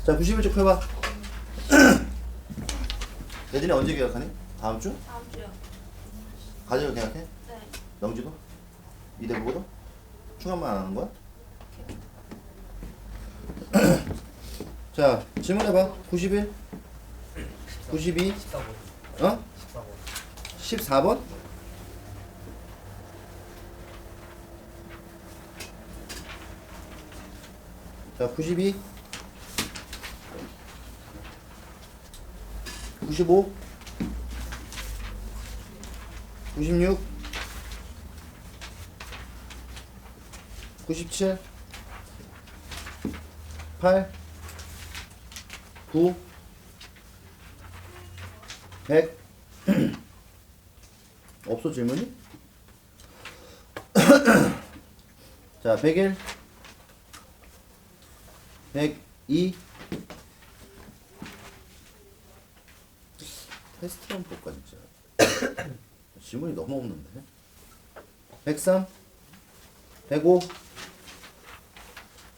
자, 91쪽 펴봐. 예진이 언제 계약하니? 다음 주? 다음 주요. 가져도 계약해? 네. 명지도? 이대국어도? 충원만 안 하는 거야? 자, 질문해봐. 91? 92? 14번. 어? 14번. 14번? 자, 92? 95? 96? 97? 8? 9? 100? 없어 질문이? 자, 101? 102? 테스트 한번 볼까 진짜. 질문이 너무 없는데. 103? 105?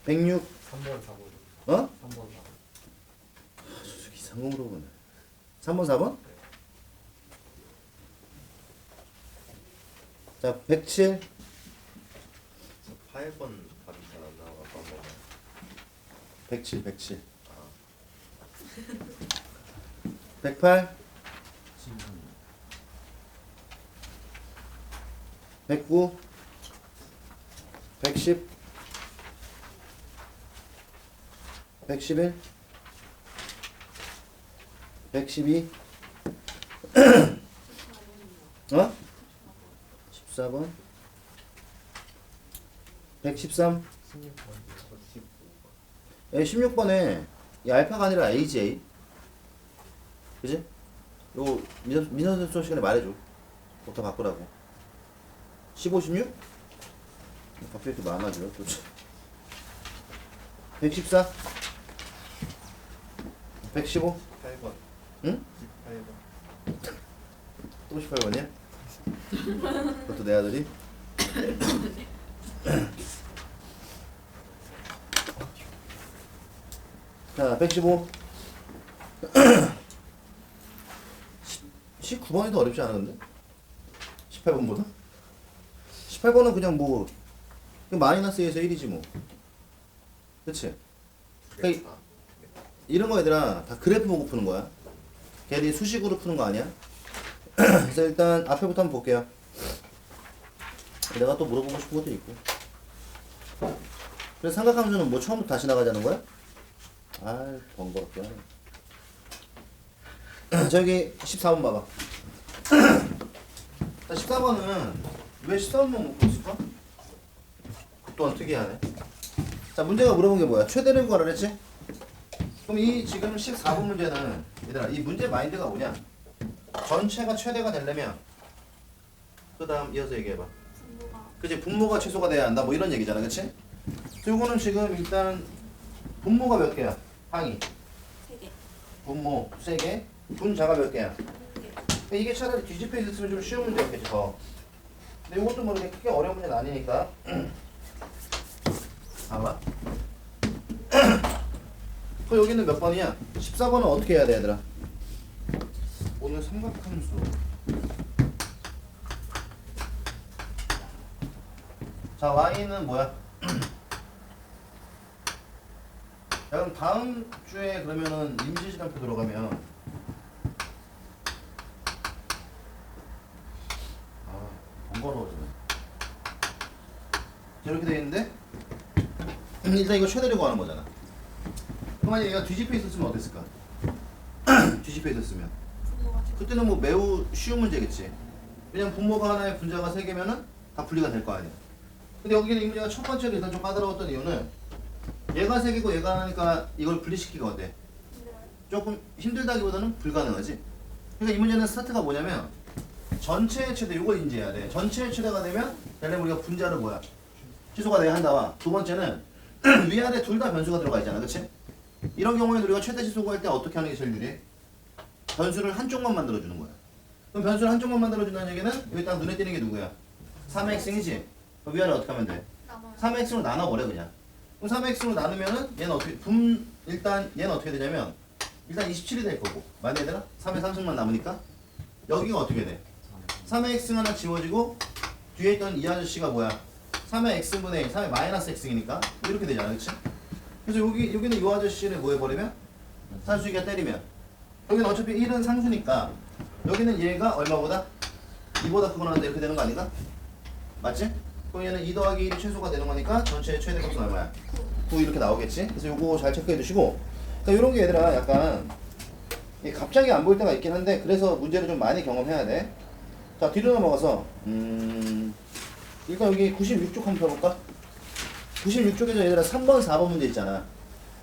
106? 3번 4번. 어? 3번 4번. 저기 이상한 거 물어보네. 3번 4번? 자, 107? 8번 답이 잘 안 나와서 한번 107, 107. 108? 109? 110? 111? 112? 어? 14번? 113? 16번에 이 알파가 아니라 AJ. 그지? 요거 민선 수업 시간에 말해줘. 부터 바꾸라고. 15, 16? 갑자기 이렇게 많아져. 114? 115? 8번 응? 18번 또 18번이야? 그것도 내 아들이? 자, 115. 19번이 더 어렵지 않아, 근데? 18번보다? 18번은 그냥 뭐, 마이너스 2에서 1이지 뭐. 그치? 그러니까 이런 거 얘들아, 다 그래프 보고 푸는 거야. 걔들이 수식으로 푸는 거 아니야? 그래서 일단 앞에부터 한번 볼게요. 내가 또 물어보고 싶은 것도 있고. 그래서 삼각함수는 뭐 처음부터 다시 나가자는 거야? 아이, 번거롭게 하네. 저기 14번 봐봐. 14번은 왜 14번만 못 풀었을까? 또한 특이하네. 자, 문제가 물어본 게 뭐야? 최대를 구하라 그랬지? 그럼 이 지금 14번 문제는 얘들아, 이 문제 마인드가 뭐냐? 전체가 최대가 되려면 그 다음 이어서 얘기해봐. 분모가 그치? 분모가 최소가 돼야 한다 뭐 이런 얘기잖아, 그치? 요거는 지금 일단 분모가 몇 개야? 항이 3개. 분모 3개, 분자가 몇 개야? 2개. 이게 차라리 뒤집혀 있었으면 좀 쉬운 문제였겠지 더. 근데 이것도 뭐 그렇게 크게 어려운 문제는 아니니까. 봐봐. 그럼 여기는 몇 번이야? 14번은 어떻게 해야 돼, 얘들아? 오늘 삼각함수. 자, y는 뭐야? 자, 그럼 다음 주에 그러면은 임시시간표 들어가면 번거로워지네. 이렇게 돼 있는데 일단 이거 최대를 구하는 거잖아. 그럼 만약에 얘가 뒤집혀 있었으면 어땠을까? 뒤집혀 있었으면 분모가 최소. 그때는 뭐 매우 쉬운 문제겠지. 왜냐면 분모가 하나에 분자가 3개면은 다 분리가 될 거 아니야. 근데 여기는 이 문제가 첫 번째로 일단 좀 까다로웠던 이유는 얘가 3개고 얘가 하나니까 이걸 분리시키기가 어때? 힘들어요. 조금 힘들다기보다는 불가능하지. 그러니까 이 문제는 스타트가 뭐냐면 전체의 최대, 이걸 인지해야 돼. 전체의 최대가 되면 얘는 우리가 분자를 뭐야? 취소가 돼야 한다와 두 번째는 위아래 둘 다 변수가 들어가 있잖아, 그치? 이런 경우에는 우리가 최대 취소 구할 때 어떻게 하는 게 제일 유리해? 변수를 한쪽만 만들어주는 거야. 그럼 변수를 한쪽만 만들어준다는 얘기는 여기 딱 눈에 띄는 게 누구야? 3x이지? 그럼 위아래 어떻게 하면 돼? 나눠요. 3x로 나눠버려 그냥. 그럼 3x로 나누면은 얘는 어떻게 일단 얘는 어떻게 되냐면 일단 27이 될 거고 맞네 얘들아? 3의 3승만 남으니까 여기가 어떻게 돼? 3의 x승 하나 지워지고 뒤에 있던 이 아저씨가 뭐야? 3의 x분의 3의 마이너스 x승이니까 이렇게 되잖아 그치? 그래서 여기는 이 아저씨를 뭐 해버리면 산수기가 때리면 여기는 어차피 1은 상수니까 여기는 얘가 얼마보다? 2보다 크거나 한다 이렇게 되는 거 아닌가? 맞지? 그럼 얘는 2 더하기 1이 최소가 되는 거니까 전체의 최대값은 얼마야? 9 이렇게 나오겠지? 그래서 요거 잘 체크해 두시고 그러니까 요런 게 얘들아 약간 이게 갑자기 안 보일 때가 있긴 한데 그래서 문제를 좀 많이 경험해야 돼. 자 뒤로 넘어가서 일단 여기 96쪽 한번 펴볼까? 96쪽에서 얘들아 3번 4번 문제 있잖아.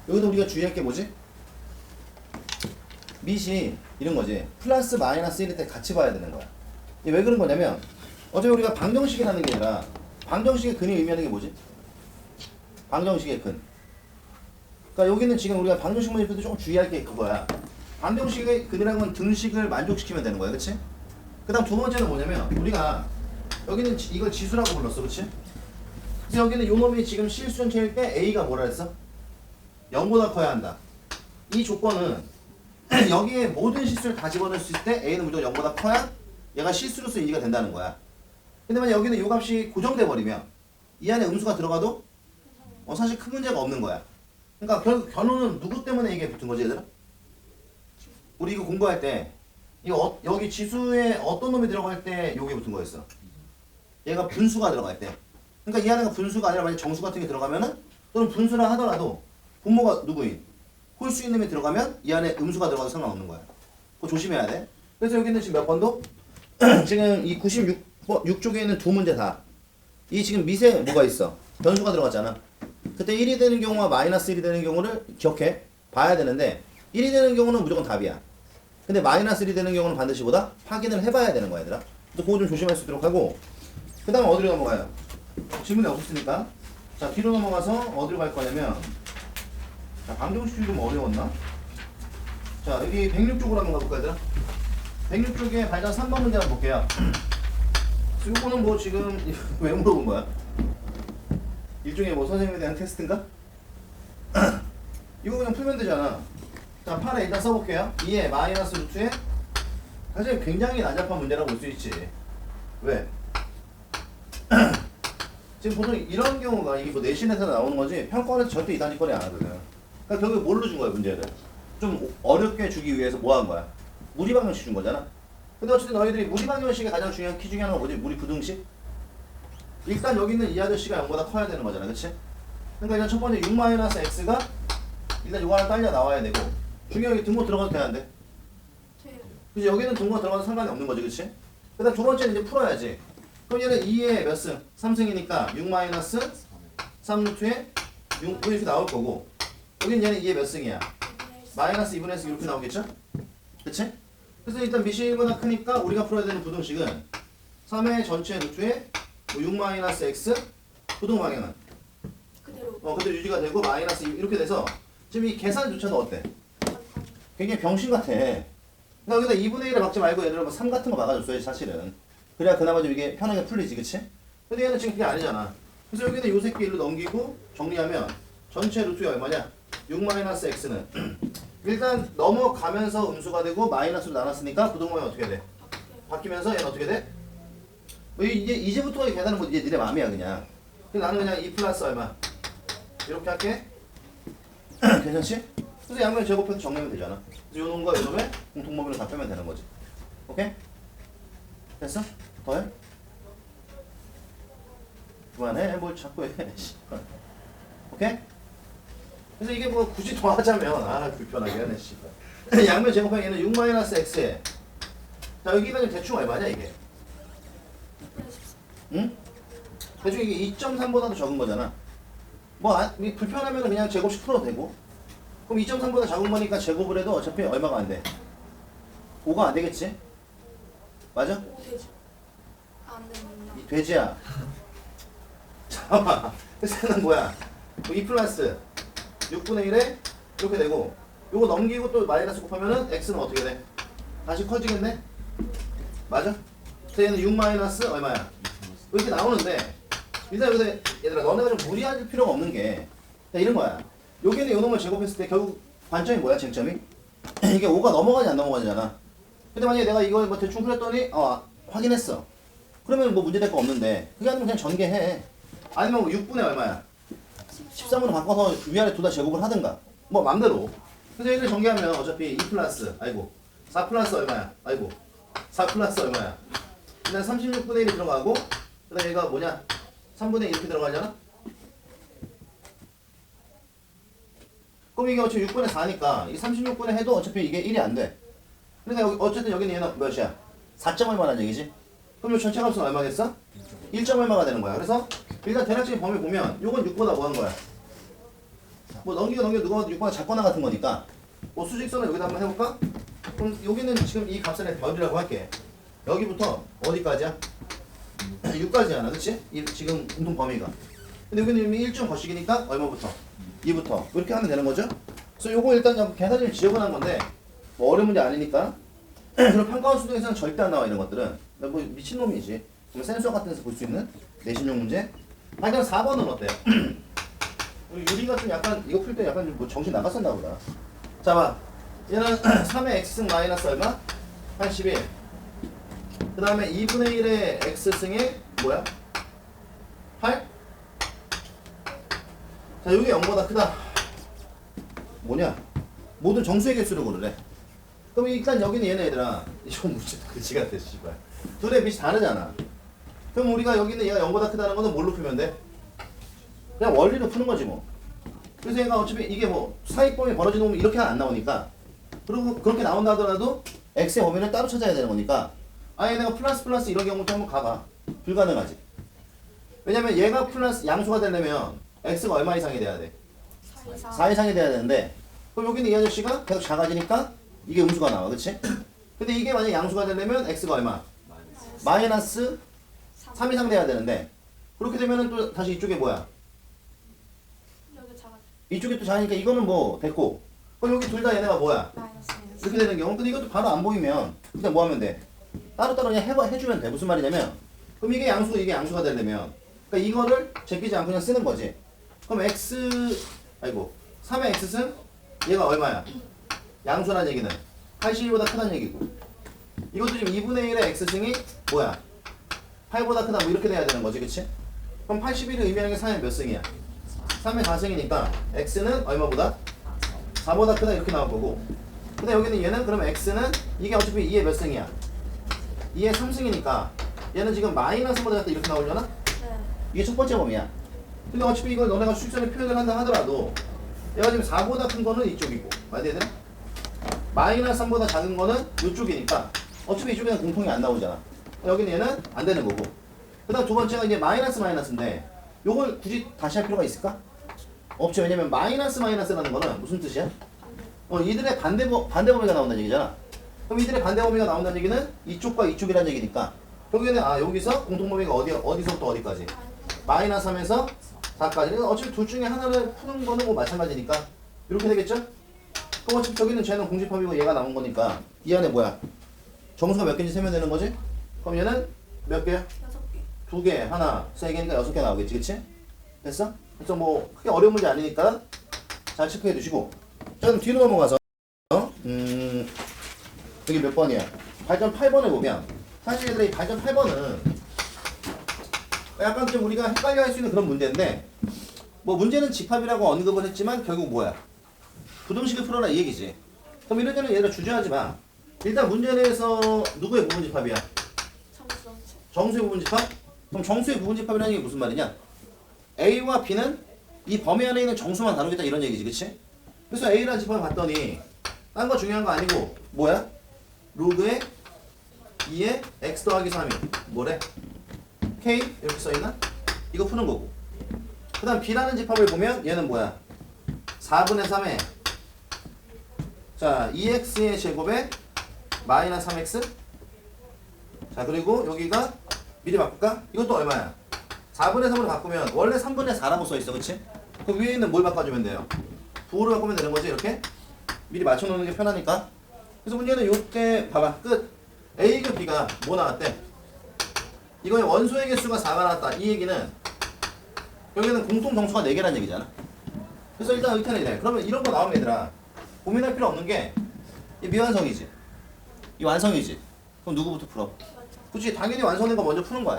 여기도 우리가 주의할 게 뭐지? 밑이 이런 거지. 플러스 마이너스 1일 때 같이 봐야 되는 거야. 이게 왜 그런 거냐면 어차피 우리가 방정식이라는 게 아니라 방정식의 근이 의미하는 게 뭐지? 방정식의 근. 그러니까 여기는 지금 우리가 방정식 문제 풀 때 조금 주의할 게 그거야. 방정식의 근이라는 건 등식을 만족시키면 되는 거야. 그치? 그 다음 두 번째는 뭐냐면 우리가 여기는 이걸 지수라고 불렀어. 그치? 그래서 여기는 요 놈이 지금 실수전체일 때 A가 뭐라 했어? 0보다 커야 한다. 이 조건은 여기에 모든 실수를 다 집어넣을 수 있을 때 A는 무조건 0보다 커야 얘가 실수로서 인지가 된다는 거야. 근데 만약 여기는 요 값이 고정돼 버리면 이 안에 음수가 들어가도 사실 큰 문제가 없는 거야. 그러니까 결국 결론은 누구 때문에 이게 붙은 거지 얘들아? 우리 이거 공부할 때 이거 여기 지수에 어떤 놈이 들어갈 때 요게 붙은 거였어. 얘가 분수가 들어갈 때. 그러니까 이 안에가 분수가 아니라 만약 정수 같은 게 들어가면은 또는 분수라 하더라도 분모가 누구인? 홀수 있는 놈이 들어가면 이 안에 음수가 들어가도 상관없는 거야. 그거 조심해야 돼. 그래서 여기는 지금 몇 번도? 지금 이 96쪽에 있는 두 문제 다. 이 지금 밑에 뭐가 있어? 변수가 들어갔잖아. 그때 1이 되는 경우와 마이너스 1이 되는 경우를 기억해. 봐야 되는데 1이 되는 경우는 무조건 답이야. 근데 마이너스 1이 되는 경우는 반드시 보다 확인을 해봐야 되는 거야 얘들아. 그래서 그거 좀 조심할 수 있도록 하고 그 다음에 어디로 넘어가요? 질문이 없었으니까 자 뒤로 넘어가서 어디로 갈 거냐면 자 방정식이 좀 어려웠나? 자 여기 106쪽으로 한번 가볼까 얘들아? 106쪽에 발전 3번 문제 한번 볼게요. 이거는 뭐 지금 왜 물어본 거야? 일종의 뭐 선생님에 대한 테스트인가? 이거 그냥 풀면 되잖아. 자, 8에 일단 써볼게요. 2에 마이너스 루트에 사실 굉장히 난잡한 문제라고 볼 수 있지. 왜? 지금 보통 이런 경우가 이게 뭐 내신에서 나오는 거지 평가원에서 절대 이단지거리 안 하거든. 그러니까 결국에 뭘로 준 거야 문제를? 좀 어렵게 주기 위해서 뭐 한 거야? 무리방정식 준 거잖아. 근데 어쨌든 너희들이 무리방정식의 가장 중요한 키 중에 하나가 뭐지? 무리부등식? 일단 여기 있는 이 아저씨가 0보다 커야 되는 거잖아. 그치? 그러니까 일단 첫 번째 6-x가 일단 이거 하나 딸려 나와야 되고 중요하게 등호 들어가도 돼야 안 돼? 돼요. 그치? 여기는 등호가 들어가도 상관이 없는 거지. 그치? 그 다음 두 번째는 이제 풀어야지. 그럼 얘는 2에 몇 승? 3승이니까 6-3루트에 6 이렇게 나올 거고 여기는 얘는 2에 몇 승이야? 마이너스 2분의 1 이렇게 나오겠죠? 그치? 그래서 일단 미시보다 크니까 우리가 풀어야 되는 부등식은 3의 전체 루트에 6-x 부등 방향은 그대로. 그대로 유지가 되고 마이너스 2 이렇게 돼서 지금 이 계산조차도 어때? 굉장히 병신 같아. 그러니까 여기다 2분의 1을 박지 말고 예를 들어 뭐 3 같은 거 막아줬어야지 사실은. 그래야 그나마 좀 이게 편하게 풀리지 그치? 근데 얘는 지금 그게 아니잖아. 그래서 여기는 요 새끼 일로 넘기고 정리하면 전체 루트가 얼마냐? 6-x는 일단 넘어가면서 음수가 되고 마이너스로 나눴으니까 부등호이 어떻게 돼? 바뀌면서 얘는 어떻게 돼? 이제부터 계산은 뭐 이제 니네 맘이야 그냥. 그래서 나는 그냥 2 플러스 얼마? 이렇게 할게. 괜찮지? 그래서 양면 제곱해서 정리하면 되잖아. 그래서 요 놈과 요 놈의 공통범위를 다 빼면 되는 거지. 오케이? 됐어? 더해? 그만해. 뭘 자꾸 해. 오케이? 그래서 이게 뭐 굳이 더하자면 불편하게 하네 씨발. 양면 제곱하면 얘는 6-x에 자 여기가 지금 대충 얼마냐 이게? 응? 대충 이게 2.3보다도 적은 거잖아. 뭐 불편하면 그냥 제곱식 풀어도 되고 그럼 2.3보다 작은 거니까 제곱을 해도 어차피 얼마가 안 돼? 5가 안 되겠지? 맞아? 오 되죠. 안 되는구나. 이 돼지야. 잠깐만. 그래서는 뭐야? 2 플러스 6분의 1에 이렇게 되고 요거 넘기고 또 마이너스 곱하면은 x는 어떻게 돼? 다시 커지겠네? 맞아? 그래서 얘는 6 마이너스 얼마야? 이렇게 나오는데 일단 여기서 얘들아 너네가 좀 무리할 필요가 없는 게 이런 거야. 여기는 요 놈을 제곱했을 때 결국 관점이 뭐야 쟁점이? 이게 5가 넘어가지 안 넘어가잖아. 근데 만약에 내가 이걸 뭐 대충 그렸더니 확인했어. 그러면 뭐 문제될 거 없는데 그게 아니면 그냥 전개해. 아니면 6분의 얼마야? 13으로 바꿔서 위아래 둘 다 제곱을 하든가 뭐 맘대로. 그래서 얘를 전개하면 어차피 2 플러스 4 플러스 얼마야? 4 플러스 얼마야? 일단 36분의 1이 들어가고 그다음 얘가 뭐냐? 3분의 1 이렇게 들어가잖아? 그럼 이게 어차피 6분의 4니까 이 36분의 해도 어차피 이게 1이 안 돼. 그러니까 여기 어쨌든 여기는 얘는 몇이야? 4점 얼마라는 얘기지? 그럼 이 전체 값은 얼마겠어? 1점 얼마가 되는 거야. 그래서 일단 대략적인 범위 보면 요건 6보다 뭐 한 거야? 뭐 넘기고 누가 6보다 작거나 같은 거니까 뭐 수직선을 여기다 한번 해볼까? 그럼 여기는 지금 이 값을 내가 별이라고 할게. 여기부터 어디까지야? 6까지잖아, 그치? 지금 공통 범위가. 근데 여기는 이미 1점 거식이니까 얼마부터? 2부터. 이렇게 하면 되는 거죠? 그래서 요거 일단 계산을 지역을 한 건데 뭐 어려운 문제 아니니까. 그럼 평가원 수능에서는 절대 안 나와 이런 것들은. 뭐 미친놈이지. 그럼 센서 같은 데서 볼 수 있는 내신용 문제. 그럼 4번은 어때요? 유리가 좀 약간 이거 풀 때 약간 좀 뭐 정신 나갔었나 보다. 자 봐. 얘는 3의 x승 마이너스 얼마? 81. 그 다음에 2분의 1의 x승의 뭐야? 8? 자 여기 0보다 크다. 뭐냐? 모든 정수의 개수를 고르래. 그럼 일단 여기는 얘네 얘들아 이건 문제 그지 같아 씨발. 둘의 빛이 다르잖아. 그럼 우리가 여기는 얘가 0보다 크다는 거는 뭘로 풀면 돼? 그냥 원리로 푸는 거지 뭐. 그래서 얘가 어차피 이게 뭐 사익범위 벌어지는 거 이렇게 안 나오니까 그리고 그렇게 나온다 하더라도 x의 범위를 따로 찾아야 되는 거니까 아예 내가 플러스 이런 경우도 한번 가봐. 불가능하지. 왜냐면 얘가 플러스 양수가 되려면 x가 얼마 이상이 돼야 돼? 4 이상이 돼야 되는데 그럼 여기는 이 아저씨가 계속 작아지니까 이게 음수가 나와. 그치? 근데 이게 만약 양수가 되려면 x가 얼마? 마이너스 3 이상 돼야 되는데 그렇게 되면은 또 다시 이쪽에 뭐야? 여기 작아. 이쪽에 또 작으니까 이거는 뭐 됐고 그럼 여기 둘 다 얘네가 뭐야? 마이너스. 이렇게 되는 경우 근데 이것도 바로 안 보이면 그냥 뭐 하면 돼? 따로따로 그냥 해주면 돼. 무슨 말이냐면 그럼 이게 양수고 이게 양수가 되려면 그러니까 이거를 제끼지 않고 그냥 쓰는 거지. 그럼 x 3의 x승 얘가 얼마야? 양수라는 얘기는 81보다 크다는 얘기고 이것도 지금 2분의 1의 x승이 뭐야? 8보다 크다 뭐 이렇게 돼야 되는 거지. 그치? 그럼 81을 의미하는 게 3의 몇 승이야? 3의 4승이니까 x는 얼마보다? 4보다 크다 이렇게 나올 거고 근데 여기는 얘는 그러면 x는 이게 어차피 2의 몇 승이야? 2의 3승이니까 얘는 지금 마이너스보다 같다 이렇게 나오려나? 네. 이게 첫 번째 범위야. 근데 어차피 이걸 너네가 수직선에 표현을 한다 하더라도 얘가 지금 4보다 큰 거는 이쪽이고 맞아야 되나? 마이너스 3보다 작은 거는 이쪽이니까 어차피 이쪽에는 공통이 안 나오잖아. 여기는 얘는 안 되는 거고 그 다음 두 번째가 이제 마이너스인데 요걸 굳이 다시 할 필요가 있을까? 없죠. 왜냐면 마이너스라는 거는 무슨 뜻이야? 이들의 반대 범위가 나온다는 얘기잖아. 그럼 이들의 반대 범위가 나온다는 얘기는 이쪽과 이쪽이라는 얘기니까 여기는 여기서 공통 범위가 어디서부터 어디까지? 마이너스 3에서 4까지. 그러니까 어차피 둘 중에 하나를 푸는 거는 뭐 마찬가지니까 이렇게 되겠죠? 그럼 어차피 저기는 쟤는 공집합이고 얘가 나온 거니까 이 안에 뭐야? 정수가 몇 개인지 세면 되는 거지? 그럼 얘는 몇 개야? 6개. 2개, 하나, 3개니까 6개 나오겠지, 그치? 됐어? 그래서 뭐 크게 어려운 문제 아니니까 잘 체크해 두시고 자 그럼 뒤로 넘어가서 여기 몇 번이야? 발전 8번을 보면 사실 얘들이 발전 8번은 약간 좀 우리가 헷갈려 할 수 있는 그런 문제인데 뭐 문제는 집합이라고 언급을 했지만 결국 뭐야? 부등식을 풀어라 이 얘기지. 그럼 이럴 때는 얘를 주저하지 마. 일단 문제 내에서 누구의 부분집합이야? 정수의 부분집합? 그럼 정수의 부분집합이라는 게 무슨 말이냐? A와 B는 이 범위 안에 있는 정수만 다루겠다 이런 얘기지, 그치? 그래서 A라는 집합을 봤더니 딴 거 중요한 거 아니고 뭐야? 로그의 2의 x 더하기 3이 뭐래? K? 이렇게 써있나? 이거 푸는 거고 그 다음 B라는 집합을 보면 얘는 뭐야? 4분의 3에 자 2x의 제곱에 마이너스 3x 자 그리고 여기가 미리 바꿀까? 이것도 얼마야? 4분의 3으로 바꾸면 원래 3분의 4라고 써있어 그치? 그 위에 있는 뭘 바꿔주면 돼요? 부호로 바꾸면 되는 거지 이렇게? 미리 맞춰놓는 게 편하니까 그래서 문제는 요때 봐봐 끝 A급 B가 뭐 나왔대? 이거의 원소의 개수가 4가 나왔다 이 얘기는 여기는 공통 정수가 4개란 얘기잖아 그래서 일단 의탄이 돼. 그러면 이런 거 나오면 얘들아 고민할 필요 없는 게 이 미완성이지. 이 완성이지. 그럼 누구부터 풀어? 그치 당연히 완성된 거 먼저 푸는 거야.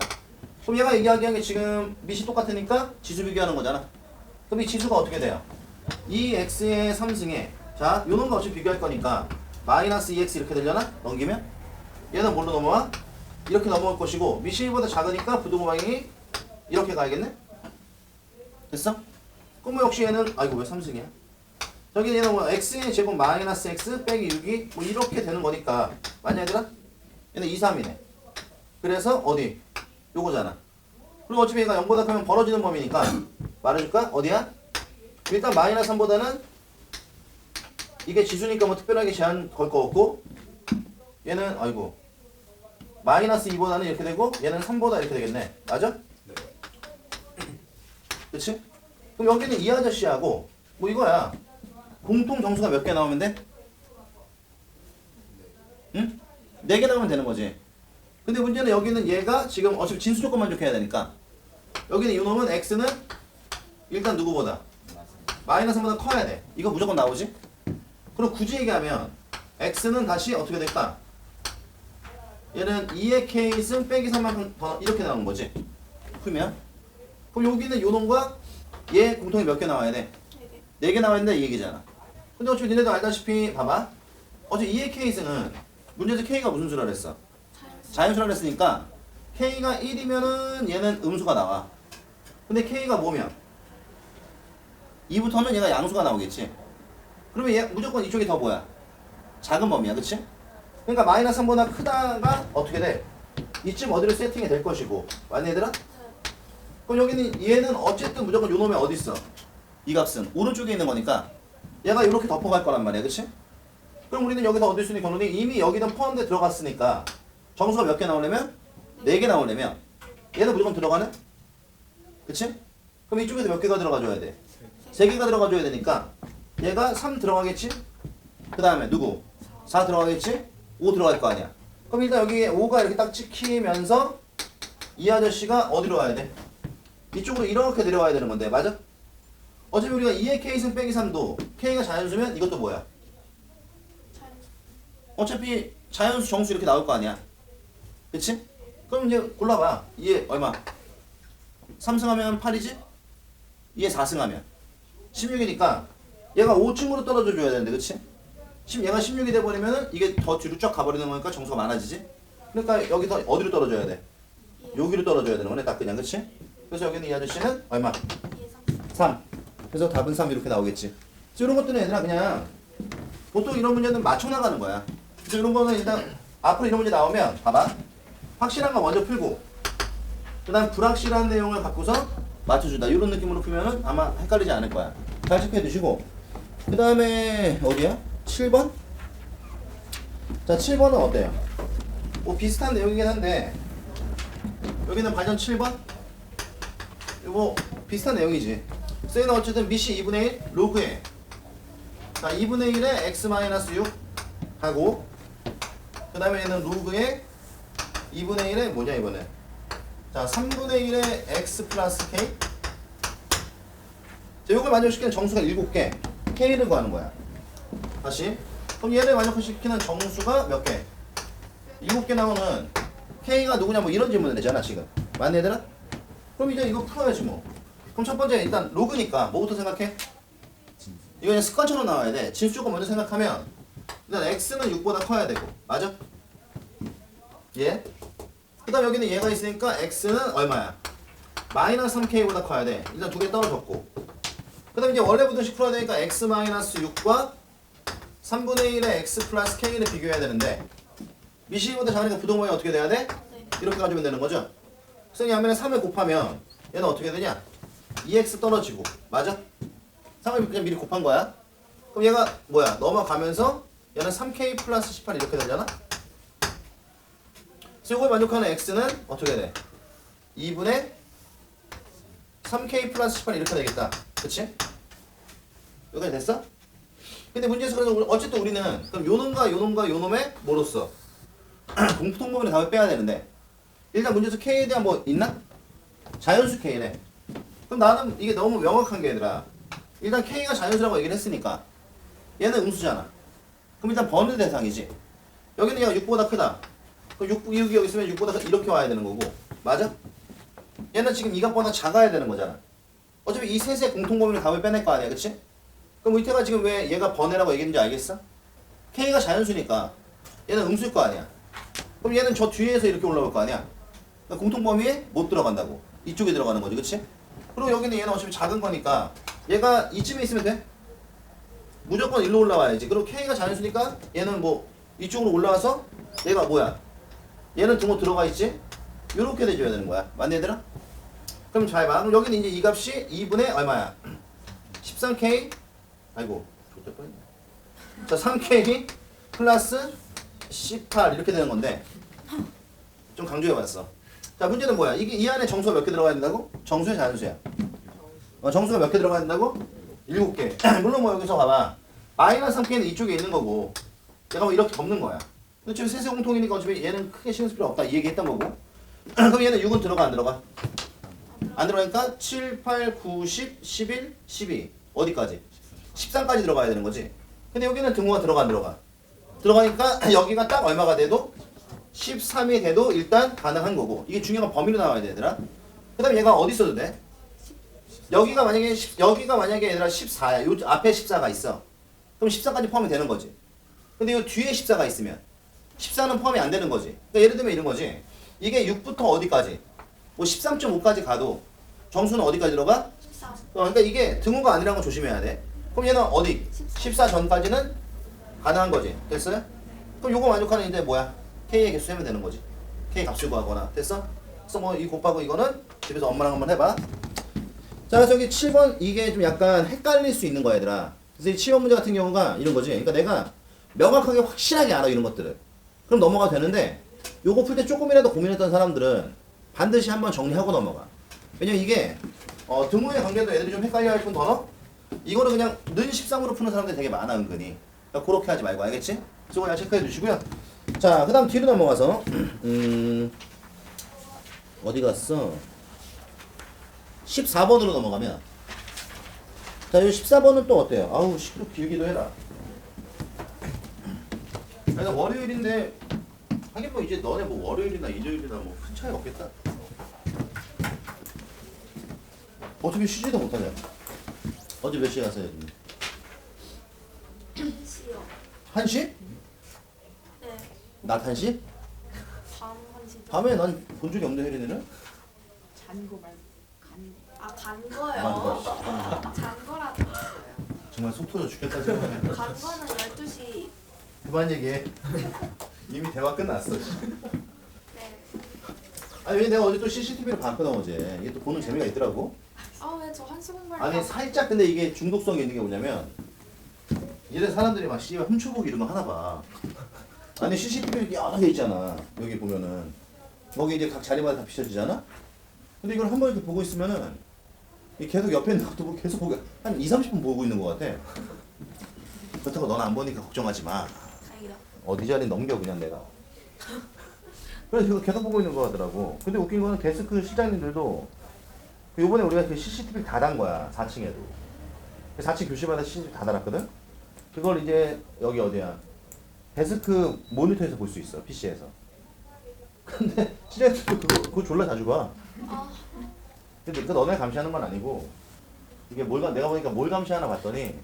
그럼 얘가 얘기하기한 게 지금 밑이 똑같으니까 지수 비교하는 거잖아. 그럼 이 지수가 어떻게 돼요? 2x의 3승에 자 요런 거 없이 비교할 거니까 마이너스 2x 이렇게 되려나? 넘기면? 얘는 뭘로 넘어와? 이렇게 넘어올 것이고 밑이 1보다 작으니까 부등호방이 이렇게 가야겠네? 됐어? 그럼 뭐 역시 얘는 아이고 왜 3승이야? 저기 얘는 뭐 x의 제곱 마이너스 x 빼기 6이 뭐 이렇게 되는 거니까 맞냐 얘들아? 얘는 2, 3이네. 그래서 어디? 요거잖아. 그리고 어차피 얘가 0보다 크면 벌어지는 범위니까 말해줄까? 어디야? 일단 마이너스 3보다는 이게 지수니까 뭐 특별하게 제한 걸 거 없고 얘는 아이고 마이너스 2보다는 이렇게 되고 얘는 3보다 이렇게 되겠네. 맞아? 네. 그치? 그럼 여기는 이 아저씨하고 뭐 이거야. 공통 정수가 몇 개 나오면 돼? 응? 4개 나오면 되는 거지. 근데 문제는 여기는 얘가 지금 어차피 진수 조건 만족해야 되니까 여기는 이놈은 x는 일단 누구보다? 마이너스 3보다 커야 돼. 이거 무조건 나오지? 그럼 굳이 얘기하면 x는 다시 어떻게 될까? 얘는 2의 k승 빼기 3만큼 더 이렇게 나오는 거지. 풀면 그럼 여기는 요놈과 얘 공통이 몇 개 나와야 돼? 4개 나와야 된다 이 얘기잖아. 근데 어차피 니네도 알다시피 봐봐. 어차피 2의 k승은 문제에서 k가 무슨 수라 그랬어? 자연수라 그랬으니까 k가 1이면은 얘는 음수가 나와. 근데 k가 뭐면? 2부터는 얘가 양수가 나오겠지. 그러면 얘 무조건 이쪽이 더 뭐야? 작은 범위야, 그치? 그러니까 마이너스 3보다 크다가 어떻게 돼? 이쯤 어디로 세팅이 될 것이고 맞니 얘들아? 그럼 여기는 얘는 어쨌든 무조건 요놈에 어디 있어? 이 값은 오른쪽에 있는 거니까 얘가 이렇게 덮어갈 거란 말이야, 그치? 그럼 우리는 여기서 얻을 수 있는 결론이 이미 여기는 포함돼 들어갔으니까 정수가 몇 개 나오려면? 4개 나오려면 얘는 무조건 들어가는? 그치? 그럼 이쪽에서 몇 개가 들어가줘야 돼? 3개가 들어가줘야 되니까 얘가 3 들어가겠지? 그 다음에 누구? 4 들어가겠지? 5 들어갈 거 아니야. 그럼 일단 여기에 5가 이렇게 딱 찍히면서 이 아저씨가 어디로 와야 돼? 이쪽으로 이렇게 내려와야 되는 건데 맞아? 어차피 우리가 2의 k승 빼기 3도 k가 자연수면 이것도 뭐야? 어차피 자연수 정수 이렇게 나올 거 아니야. 그치? 그럼 이제 골라봐. 얘 얼마? 3승하면 8이지? 얘 4승하면 16이니까 얘가 5층으로 떨어져 줘야 되는데 그치? 얘가 16이 돼버리면은 이게 더 뒤로 쫙 가버리는 거니까 정수가 많아지지? 그러니까 여기 더 어디로 떨어져야 돼? 여기로 떨어져야 되는 거네 딱 그냥 그치? 그래서 여기는 이 아저씨는 얼마? 3. 그래서 답은 3 이렇게 나오겠지. 그래서 이런 것들은 얘들아 그냥 보통 이런 문제는 맞춰 나가는 거야. 그래서 이런 거는 일단 앞으로 이런 문제 나오면 봐봐. 확실한 거 먼저 풀고 그 다음 불확실한 내용을 갖고서 맞춰준다. 이런 느낌으로 풀면은 아마 헷갈리지 않을 거야. 잘 체크해 두시고 그 다음에 어디야? 7번? 자 7번은 어때요? 뭐 비슷한 내용이긴 한데 여기는 발전 7번? 이거 비슷한 내용이지. 쟤는 어쨌든 밑이 2분의 1 로그에 자 2분의 1에 x-6 하고 그 다음에 얘는 로그에 2분의 1에 뭐냐 이번에 자 3분의 1에 x 플러스 k 자 요걸 만족시키는 정수가 7개 k를 구하는 거야. 다시 그럼 얘를 만족시키는 정수가 몇 개? 7개 나오는 k가 누구냐 뭐 이런 질문을 내잖아 지금 맞네 얘들아? 그럼 이제 이거 풀어야지 뭐. 그럼 첫 번째 일단 로그니까 뭐부터 생각해? 이거 그냥 습관처럼 나와야 돼. 진수 조건 먼저 생각하면 일단 x는 6보다 커야 되고 맞아? 예? 그 다음 여기는 얘가 있으니까 x는 얼마야? 마이너스 3k보다 커야 돼. 일단 2개 떨어졌고 그 다음 이제 원래 부등식 풀어야 되니까 x-6과 3분의 1의 x 플러스 k를 비교해야 되는데 미시보다 작으니까 부동방이 어떻게 돼야 돼? 이렇게 가지면 되는 거죠? 그래서 이 앞면에 3을 곱하면 얘는 어떻게 되냐? 2x 떨어지고 맞아? 3을 그냥 미리 곱한 거야. 그럼 얘가 뭐야? 넘어가면서 얘는 3k 플러스 18 이렇게 되잖아? 그래서 이걸 만족하는 x는 어떻게 돼? 2분의 3k 플러스 18 이렇게 되겠다. 그치? 여기까지 됐어? 근데 문제에서 그래서 어쨌든 우리는 그럼 요놈과 요놈과 요놈의 뭐로써? 공통범위의 답을 빼야 되는데 일단 문제에서 k에 대한 뭐 있나? 자연수 k래. 그럼 나는 이게 너무 명확한 게 얘들아 일단 K가 자연수라고 얘기를 했으니까 얘는 음수잖아. 그럼 일단 번의 대상이지. 여기는 얘가 6보다 크다. 그럼 6이 여기 있으면 6보다 크다 이렇게 와야 되는 거고. 맞아? 얘는 지금 이 값보다 작아야 되는 거잖아. 어차피 이 셋의 공통범위를 값을 빼낼 거 아니야. 그치? 그럼 밑에가 지금 왜 얘가 번외라고 얘기했는지 알겠어? K가 자연수니까 얘는 음수일 거 아니야. 그럼 얘는 저 뒤에서 이렇게 올라올 거 아니야. 그러니까 공통범위에 못 들어간다고. 이쪽에 들어가는 거지. 그치? 그리고 여기는 얘는 어차피 작은 거니까 얘가 이쯤에 있으면 돼. 무조건 일로 올라와야지. 그리고 K가 자연수니까 얘는 뭐 이쪽으로 올라와서 얘가 뭐야? 얘는 등호 들어가 있지? 요렇게 돼줘야 되는 거야. 맞네 얘들아? 그럼 잘 봐. 그럼 여기는 이제 이 값이 2분의 얼마야? 13K 아이고 좋을 뻔했네. 자 3K 플러스 18 이렇게 되는 건데 좀 강조해봤어. 자 문제는 뭐야? 이게 이 안에 정수가 몇 개 들어가야 된다고? 정수야 자연수야? 정수가 몇 개 들어가야 된다고? 7개. 물론 뭐 여기서 봐봐. 마이너스 3K는 이쪽에 있는 거고 얘가 뭐 이렇게 덮는 거야. 근데 지금 셋의 공통이니까 어차피 얘는 크게 신경 쓸 필요 없다 이 얘기했던 거고. 그럼 얘는 6은 들어가 안 들어가? 안 들어가니까 7, 8, 9, 10, 11, 12 어디까지? 13까지 들어가야 되는 거지. 근데 여기는 등호가 들어가 안 들어가? 들어가니까 여기가 딱 얼마가 돼도 13이 돼도 일단 가능한 거고. 이게 중요한 범위로 나와야 돼 얘들아. 그 다음에 얘가 어디 있어도 돼? 여기가 만약에 얘들아 14야. 요 앞에 14가 있어. 그럼 14까지 포함이 되는 거지. 근데 요 뒤에 14가 있으면 14는 포함이 안 되는 거지. 그러니까 예를 들면 이런 거지. 이게 6부터 어디까지? 뭐 13.5까지 가도 정수는 어디까지 들어가? 14. 그러니까 이게 등호가 아니라는 거 조심해야 돼. 그럼 얘는 어디? 14 전까지는 가능한 거지. 됐어요? 그럼 요거 만족하는 이제 뭐야? K의 개수 세면 되는 거지. K 값을 구하거나. 됐어? 그래서 뭐 이 곱하고 이거는 집에서 엄마랑 한번 해봐. 자, 저기 7번 이게 좀 약간 헷갈릴 수 있는 거야, 얘들아. 그래서 이 7번 문제 같은 경우가 이런 거지. 그러니까 내가 명확하게 확실하게 알아, 이런 것들을. 그럼 넘어가도 되는데 요거 풀 때 조금이라도 고민했던 사람들은 반드시 한번 정리하고 넘어가. 왜냐면 이게 등호의 관계도 애들이 좀 헷갈려 할 뿐더러 이거를 그냥 는 13으로 푸는 사람들이 되게 많아, 은근히. 그러니까 그렇게 하지 말고, 알겠지? 그거 잘 체크해 주시고요. 자, 그 다음 뒤로 넘어가서 어디 갔어? 14번으로 넘어가면 자, 이 14번은 또 어때요? 아우, 시끄러 길기도 해라. 그러니까 월요일인데 하긴 뭐 이제 너네 뭐 월요일이나 일요일이나 뭐 큰 차이 없겠다. 어차피 쉬지도 못하냐? 어제 몇 시에 갔어요? 1시요. 1시? 네. 낮 1시? 밤 1시. 밤에 난 본 적이 없는데 혜린이는? 잔고 말고 간. 간 거요. 아, 잔 거라고 했어요. 정말 속 터져 죽겠다 생각해. 간 거는 12시. 그만 얘기해. 이미 대화 끝났어. 네. 아니 왜 내가 어제 또 CCTV를 봤거든 어제. 이게 또 보는 재미가 있더라고. 왜 저 한시 공부할 아니 살짝 근데 이게 중독성이 있는 게 뭐냐면 이래 사람들이 막 씨발 훔쳐보기 이런 거 하나 봐. 아니 CCTV 여러 개 있잖아. 여기 보면은 거기 이제 각 자리마다 다 비춰지잖아. 근데 이걸 한 번 이렇게 보고 있으면은 이 계속 옆에 있는 것도 보고 계속 보고 한 2, 30분 보고 있는 것 같아. 그렇다고 넌 안 보니까 걱정하지 마. 다행이다. 어디 자리 넘겨 그냥 내가. 그래서 이거 계속 보고 있는 거 같더라고. 근데 웃긴 거는 데스크 실장님들도 요번에 우리가 그 CCTV 다 단 거야. 4층에도. 4층 교실마다 CCTV 다 달았거든? 그걸 이제 여기 어디야? 데스크 모니터에서 볼 수 있어. PC에서. 근데 실장님들도 그거 졸라 자주 봐. 근데 그 너네 감시하는 건 아니고 이게 내가 보니까 뭘 감시하나 봤더니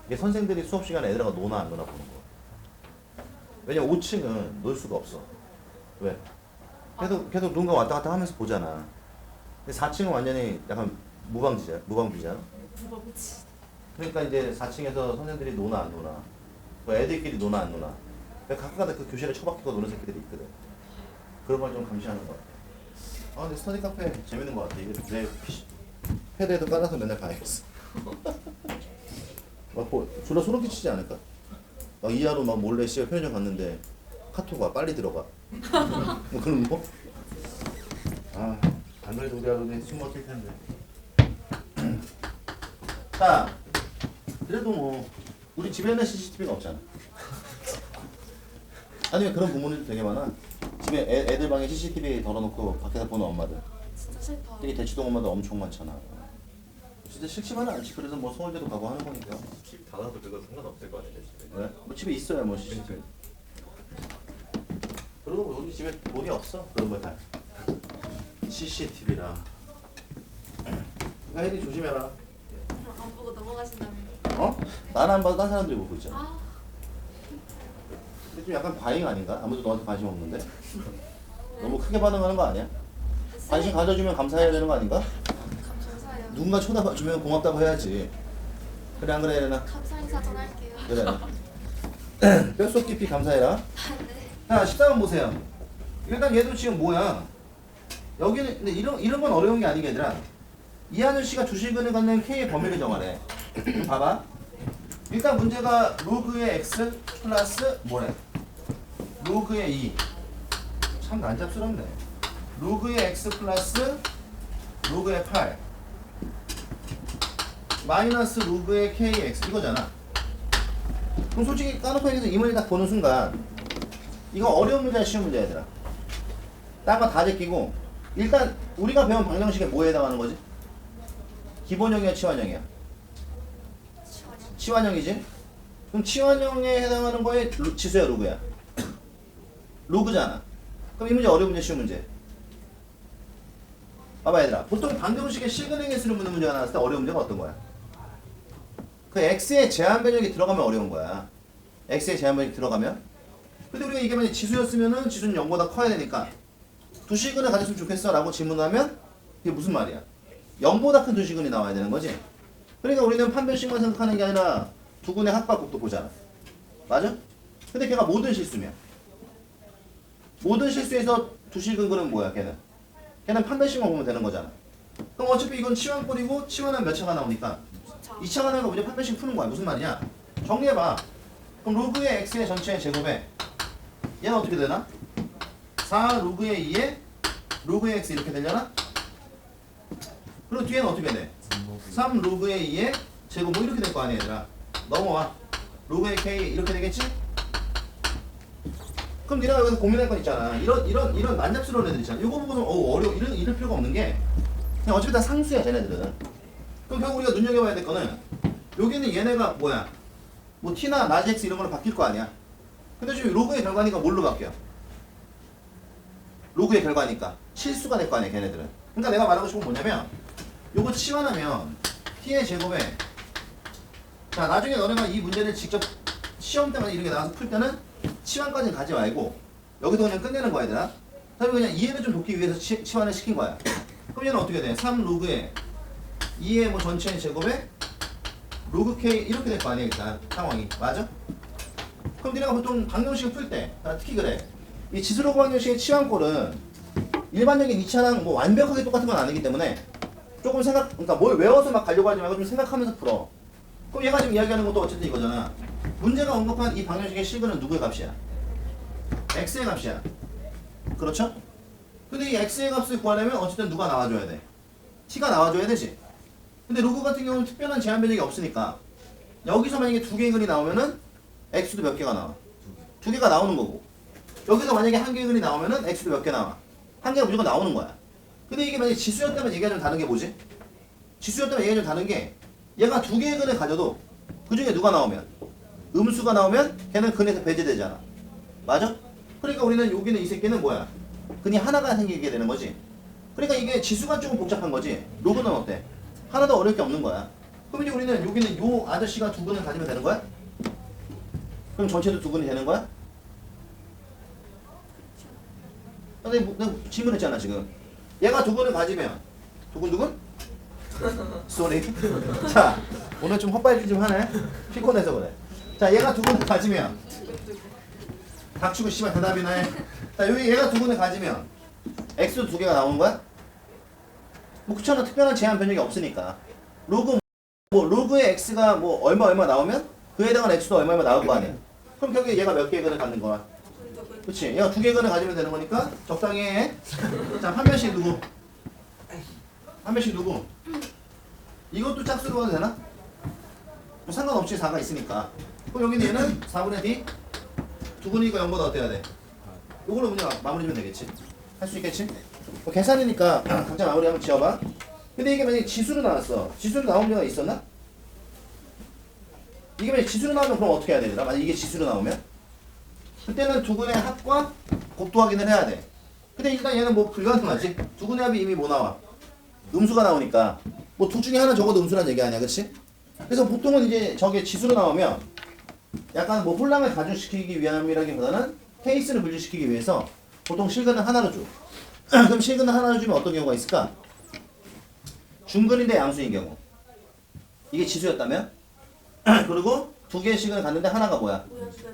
이게 선생들이 수업 시간에 애들하고 노나 안 노나 보는 거. 왜냐면 5층은 놀 수가 없어. 왜? 계속 누군가 왔다 갔다 하면서 보잖아. 근데 4층은 완전히 약간 무방비잖아. 무법지. 그러니까 이제 4층에서 선생들이 노나 안 노나, 뭐 애들끼리 노나 안 노나. 가끔가다 그 교실에 처박히고 노는 새끼들이 있거든. 그런 걸 좀 감시하는 것 같아. 근데 스터디 카페 재밌는 것 같아. 이게 내 패드에도 깔아서 맨날 봐야겠어. 졸라 소름 끼치지 않을까? 막 이하로 막 몰래 씨가 편의점 갔는데 카톡 와 빨리 들어가. 뭐 그런 거? 안 그래도 우리 아들이 숨 막힐 텐데. 자, 그래도 뭐 우리 집에는 CCTV가 없잖아. 아니면 그런 부모님들 되게 많아. 집에 애들 방에 CCTV 덜어놓고 밖에서 보는 엄마들. 진짜 싫다. 되게 대치동 엄마들 엄청 많잖아. 진짜 근데 싫지만은 않지. 그래서 뭐 서울대도 가고 하는 거니까. 집 닫아도 그거 상관없을 거 아니에요 집에. 왜? 뭐 집에 있어야 뭐 씨. 그러니까. 그리고 우리 집에 돈이 없어. 그런 거 다. CCTV라. 혜리 조심해라. 안 보고 넘어가신다면. 어? 나는 안 봐도 딴 사람들이 보고 있잖아. 아, 근데 좀 약간 과잉 아닌가? 아무도 너한테 관심 없는데? 너무 크게 반응하는 거 아니야? 관심 가져주면 감사해야 되는 거 아닌가? 감사해요. 누군가 쳐다봐주면 고맙다고 해야지. 그래 안 그래 얘나? 감사 인사 전할게요. 그래. 뼛속 깊이 감사해라. 네. 자 14번 보세요. 일단 얘도 지금 뭐야? 여기는 근데 이런 건 어려운 게 아니게 얘들아. 이 아저씨가 주식을 갖는 K의 범위를 정하래. 그럼 봐봐. 일단 문제가 로그의 X 플러스 뭐래? 로그의 2. 참 난잡스럽네. 로그의 X 플러스 로그의 8 마이너스 로그의 KX 이거잖아. 그럼 솔직히 까놓고 얘기해서 이 문제 딱 보는 순간 이거 어려운 문제야 쉬운 문제야 얘들아. 딴 거 다 제끼고 일단 우리가 배운 방정식에 뭐에 해당하는 거지? 기본형이야 치환형이야? 시원해. 치환형이지? 그럼 치환형에 해당하는 거에 지수야 로그야? 로그잖아. 그럼 이 문제 어려운 문제 쉬운 문제? 봐봐 얘들아. 보통 방정식에 실근행에 쓰는 문제가 나왔을 때 어려운 문제가 어떤 거야? 그 x의 제한 변형이 들어가면 어려운 거야. x의 제한 변형이 들어가면. 근데 우리가 이게 만약 지수였으면은 지수는 0보다 커야 되니까 두 시근을 가졌으면 좋겠어 라고 질문하면 이게 무슨 말이야? 0보다 큰 두 시근이 나와야 되는 거지. 그러니까 우리는 판별식만 생각하는 게 아니라 두근의 합각곡도 보잖아. 맞아? 근데 걔가 모든 실수면 모든 실수에서 두 시근은 뭐야 걔는? 걔는 판별식만 보면 되는 거잖아. 그럼 어차피 이건 치환꼴이고 치환하면 몇 차가 나오니까 2차가 나오면 우리 판별식 푸는 거야. 무슨 말이냐? 정리해봐. 그럼 로그의 x의 전체의 제곱에 얘는 어떻게 되나? 4 로그의 2에 로그의 x 이렇게 되려나? 그리고 뒤에는 어떻게 돼? 3 로그의 2에 제곱 뭐 이렇게 될 거 아니야 얘들아. 넘어와. 로그의 k 이렇게 되겠지? 그럼 니네가 여기서 고민할 건 있잖아. 이런 만잡스러운 애들 있잖아. 이거 보고서 어려워. 이럴 필요가 없는 게 그냥 어차피 다 상수야 쟤네들은. 그럼 결국 우리가 눈여겨봐야 될 거는 여기는 얘네가 뭐야? 뭐 t나 나지 x 이런 걸로 바뀔 거 아니야. 근데 지금 로그의 결과니까 뭘로 바뀌어? 로그의 결과니까 실수가 될 거 아니야 걔네들은. 그러니까 내가 말하고 싶은 건 뭐냐면 요거 치환하면 t의 제곱에 자 나중에 너네가 이 문제를 직접 시험 때마다 이렇게 나와서 풀 때는 치환까지는 가지 말고 여기서 그냥 끝내는 거야 얘들아. 그다음에 그냥 이해를 좀 돕기 위해서 치환을 시킨 거야. 그럼 얘는 어떻게 돼? 3 로그에 2의 뭐 전체의 제곱에 로그 k 이렇게 될 거 아니야 일단 상황이. 맞아? 그럼 니네가 보통 방정식을 풀 때 특히 그래. 이 지수로그 방정식의 치환꼴은 일반적인 2차랑 뭐 완벽하게 똑같은 건 아니기 때문에 조금 그러니까 뭘 외워서 막 가려고 하지 말고 좀 생각하면서 풀어. 그럼 얘가 지금 이야기하는 것도 어쨌든 이거잖아. 문제가 언급한 이 방정식의 실근은 누구의 값이야? x의 값이야. 그렇죠? 근데 이 x의 값을 구하려면 어쨌든 누가 나와줘야 돼? t가 나와줘야 되지. 근데 로그 같은 경우는 특별한 제한 변형이 없으니까 여기서 만약에 두 개의 근이 나오면은 x도 몇 개가 나와? 두 개가 나오는 거고 여기서 만약에 한 개의 근이 나오면은 x도 몇 개 나와? 한 개가 무조건 나오는 거야. 근데 이게 만약에 지수였다면 얘기가 좀 다른 게 뭐지? 지수였다면 얘기가 좀 다른 게 얘가 두 개의 근을 가져도 그 중에 누가 나오면? 음수가 나오면 걔는 근에서 배제되잖아. 맞아? 그러니까 우리는 여기는 이 새끼는 뭐야? 근이 하나가 생기게 되는 거지. 그러니까 이게 지수가 조금 복잡한 거지. 로그는 어때? 하나도 어려울 게 없는 거야. 그럼 이제 우리는 여기는 요 아저씨가 두 근을 가지면 되는 거야? 그럼 전체도 두 근이 되는 거야? 내가 질문했잖아 지금. 얘가 두 근을 가지면 두근? 쏘리. 자 오늘 좀 헛발질 좀 하네. 피곤해서 그래. 자 얘가 두 근을 가지면 닥치고 씨발 대답이나 해. 자 여기 얘가 두 근을 가지면 x도 두 개가 나오는 거야? 뭐 그렇잖아. 특별한 제한 변형이 없으니까. 로그의 x가 뭐 얼마 나오면 그에 해당한 x도 얼마 나올 거 아니야. 그럼 결국에 얘가 몇 개의 근을 갖는 거야? 그치? 얘가 두 개의 근을 가지면 되는 거니까 적당히 해. 자 한 명씩 누구? 한 명씩 누구? 이것도 짝수로 가도 되나? 뭐 상관없지. 4가 있으니까. 그럼 여기는 얘는 4분의 d 두 근이니까 0보다 어때야 돼? 요걸로 문제 마무리하면 되겠지. 할 수 있겠지? 뭐 계산이니까 각자 마무리 한번 지어봐. 근데 이게 만약에 지수로 나왔어. 지수로 나온 문제가 있었나? 이게 만약에 지수로 나오면 그럼 어떻게 해야 되더라? 만약에 이게 지수로 나오면? 그때는 두근의 합과 곱도 확인을 해야 돼. 근데 일단 얘는 뭐 불가능하지. 두근의 합이 이미 뭐 나와? 음수가 나오니까. 뭐 둘 중에 하나 적어도 음수란 얘기 아니야, 그치? 그래서 보통은 이제 저게 지수로 나오면 약간 뭐 혼란을 가중시키기 위함이라기보다는 케이스를 분류시키기 위해서 보통 실근을 하나로 줘. 그럼 실근을 하나로 주면 어떤 경우가 있을까? 중근인데 양수인 경우. 이게 지수였다면? 그리고 두 개의 식을 갔는데 하나가 뭐야?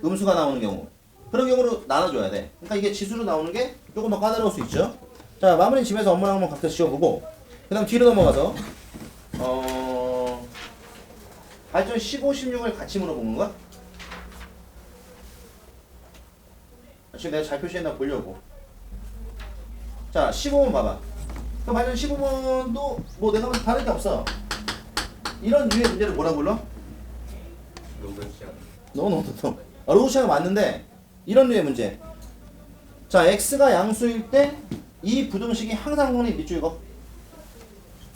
음수가 나오는 경우. 그런 경우로 나눠줘야 돼. 그러니까 이게 지수로 나오는 게 조금 더 까다로울 수 있죠. 자, 마무리 집에서 엄마랑 한번 각자 지워보고 그 다음 뒤로 넘어가서 발전 15, 16을 같이 물어보는 거야? 지금 내가 잘 표시했나 보려고. 자, 15번 봐봐. 그럼 발전 15번도 뭐 내가 봐도 다를 게 없어. 이런 류의 문제를 뭐라 불러? 로그 시간. 노. 로그 시간 맞는데 이런 류의 문제. 자, x가 양수일 때 이 부등식이 항상 성립 밑줄 이거.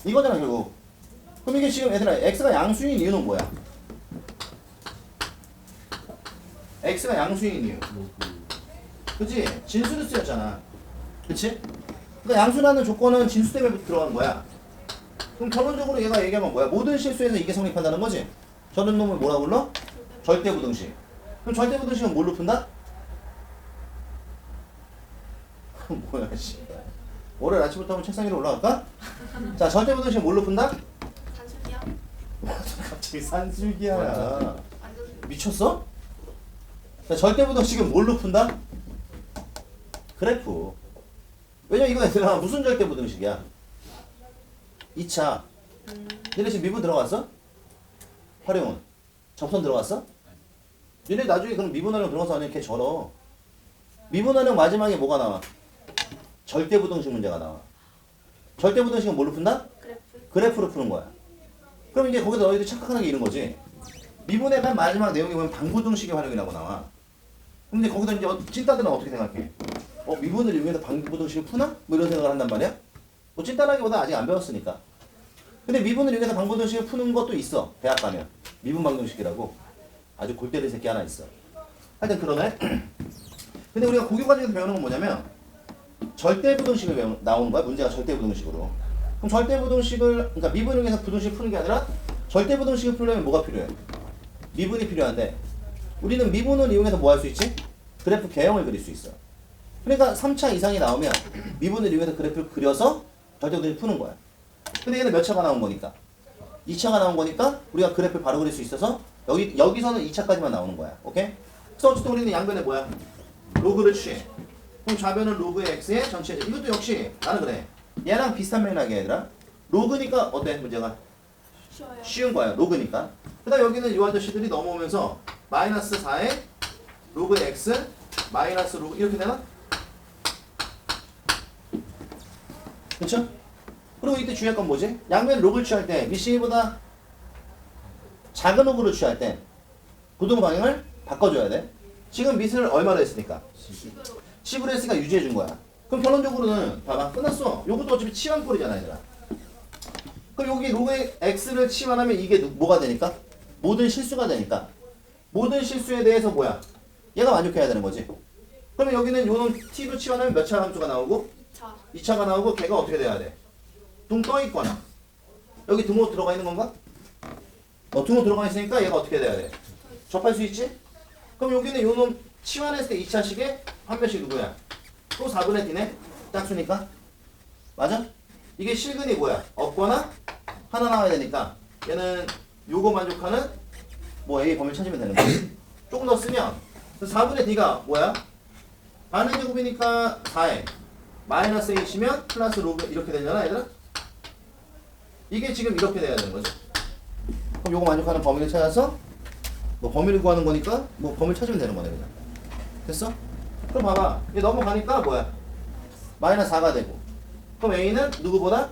이거잖아 결국. 그럼 이게 지금 얘들아 x가 양수인 이유는 뭐야? x가 양수인 이유. 그치? 진수를 쓰였잖아. 그치? 그러니까 양수라는 조건은 진수 때문에 들어간 거야. 그럼 결론적으로 얘가 얘기한 건 뭐야? 모든 실수에서 이게 성립한다는 거지? 저런 놈을 뭐라 불러? 절대부등식. 그럼 절대부등식은 뭘로 푼다? 뭐야 씨. 월요일 아침부터 한번 책상 위로 올라갈까? 자, 절대부등식은 뭘로 푼다? 단순이야? 갑자기 산술기야. 완전 미쳤어? 자, 절대부등식은 뭘로 푼다? 그래프. 왜냐면 이거 얘들아 무슨 절대부등식이야? 2차. 얘네 지금 미분 들어갔어? 활용은? 접선 들어갔어? 얘네 나중에 그럼 미분 활용 들어가서 아니면 걔 절어. 미분 활용 마지막에 뭐가 나와? 절대부등식 문제가 나와. 절대부등식은 뭘로 푼다? 그래프. 그래프로 푸는 거야. 그럼 이제 거기서 너희들이 착각하는 게 이런 거지. 미분의 맨 마지막 내용이 보면 방부등식의 활용이라고 나와. 그럼 이제 거기서 이제 찐따들은 어떻게 생각해? 미분을 이용해서 방부등식을 푸나? 뭐 이런 생각을 한단 말이야? 뭐 찐따라기보다 아직 안 배웠으니까. 근데 미분을 이용해서 방부등식을 푸는 것도 있어. 대학 가면. 미분 방정식이라고. 아주 골 때린 새끼 하나 있어. 하여튼 그러네. 근데 우리가 고교 과정에서 배우는 건 뭐냐면 절대부등식을 나오는 거야. 문제가 절대부등식으로. 그럼 절대부등식을 그러니까 미분을 이용해서 부등식을 푸는 게 아니라 절대부등식을 풀려면 뭐가 필요해? 미분이 필요한데 우리는 미분을 이용해서 뭐 할 수 있지? 그래프 개형을 그릴 수 있어. 그러니까 3차 이상이 나오면 미분을 이용해서 그래프를 그려서 절대부등식을 푸는 거야. 근데 얘는 몇 차가 나온 거니까? 2차가 나온 거니까 우리가 그래프를 바로 그릴 수 있어서 여기서는 2차까지만 나오는 거야. 오케이? 그래서 어쨌든 우리는 양변에 뭐야? 로그를 취해. 그럼 좌변은 로그의 x의 전체. 이것도 역시 나는 그래. 얘랑 비슷한 맥락이야 얘들아. 로그니까 어때 문제가? 쉬워요. 쉬운 거야. 로그니까. 그 다음 여기는 이 아저씨들이 넘어오면서 마이너스 4에 로그 x 마이너스 로그 이렇게 되나? 그쵸? 그리고 이때 주의할 건 뭐지? 양변 로그를 취할 때 미싱이보다 작은 로그를 취할 때 부등 방향을 바꿔줘야 돼. 지금 밑을 얼마로 했으니까? 10으로. 10으로 했으니까 유지해 준 거야. 그럼 결론적으로는 봐봐 끝났어. 요것도 어차피 치환꼴이잖아 얘들아. 그럼 여기 로그의 x를 치환하면 이게 뭐가 되니까? 모든 실수가 되니까. 모든 실수에 대해서 뭐야? 얘가 만족해야 되는 거지. 그러면 여기는 요놈 t로 치환하면 몇 차 함수가 나오고? 2차. 2차가 나오고 걔가 어떻게 돼야 돼? 둥 떠 있거나. 여기 등호 들어가 있는 건가? 등호 들어가 있으니까 얘가 어떻게 돼야 돼? 접할 수 있지? 그럼 여기는 요놈 치환했을 때 2차식에 한 변씩 누구야? 또 4분의 d네? 짝수니까? 맞아? 이게 실근이 뭐야? 없거나 하나 나와야 되니까 얘는 요거 만족하는 뭐 A 범위를 찾으면 되는 거야. 조금 더 쓰면 4분의 d가 뭐야? 반의 제곱이니까 4에 마이너스 A시면 플러스 로그 이렇게 되잖아 얘들아? 이게 지금 이렇게 돼야 되는 거지. 그럼 요거 만족하는 범위를 찾아서 뭐 범위를 구하는 거니까 뭐 범위를 찾으면 되는 거네 그냥. 됐어? 그럼 봐봐. 얘 넘어가니까 뭐야? 마이너스 4가 되고. 그럼 A는 누구보다?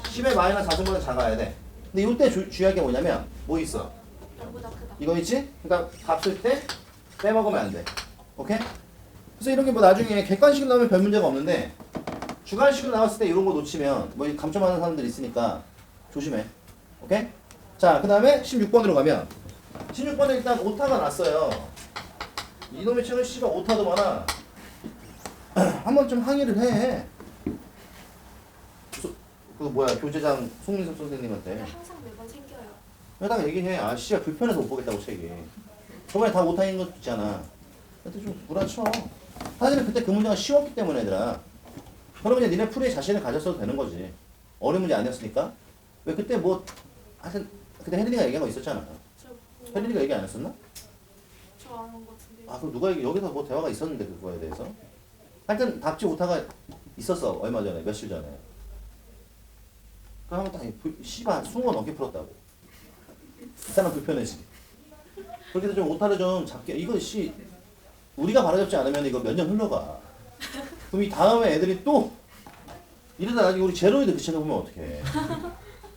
10의 마이너스 4승보다 작아야 돼. 근데 이때 주의할 게 뭐냐면 뭐 있어? 나보다 크다. 이거 있지? 그러니까 값을 때 빼먹으면 안 돼. 오케이? 그래서 이런 게 뭐 나중에 객관식을 나오면 별 문제가 없는데 주관식으로 나왔을 때 이런 거 놓치면 뭐 감점하는 사람들 있으니까 조심해. 오케이? 자, 그 다음에 16번으로 가면 16번에 일단 오타가 났어요. 이놈의 책은 씨가 오타도 많아. 한번 좀 항의를 해. 그 뭐야 교재장 송민섭 선생님한테. 근데 항상 매번 생겨요. 여기다가 얘기해. 아 씨야 불편해서 못 보겠다고 책이. 저번에 다 오타인 것 있잖아. 근데 좀 구라쳐. 사실은 그때 그 문제가 쉬웠기 때문에 얘들아. 그러면 이제 니네 풀이에 자신을 가졌어도 되는 거지. 어려운 문제 아니었으니까. 왜 그때 뭐 하여튼 그때 혜린이가 얘기한 거 있었잖아. 혜린이가 얘기 안 했었나? 저 아는 것 같은데. 아 그럼 누가 여기서 뭐 대화가 있었는데 그거에 대해서. 하여튼 답지 오타가 있었어 얼마 전에 며칠 전에. 그 한번 딱 씨발 20번 넘게 풀었다고. 그 사람 불편해지. 그렇게 해서 좀 오타를 좀 잡게. 이거 씨 우리가 바로잡지 않으면 이거 몇 년 흘러가. 그럼 이 다음에 애들이 또 이러다 나중에 우리 제로이드 그 책을 보면 어떡해.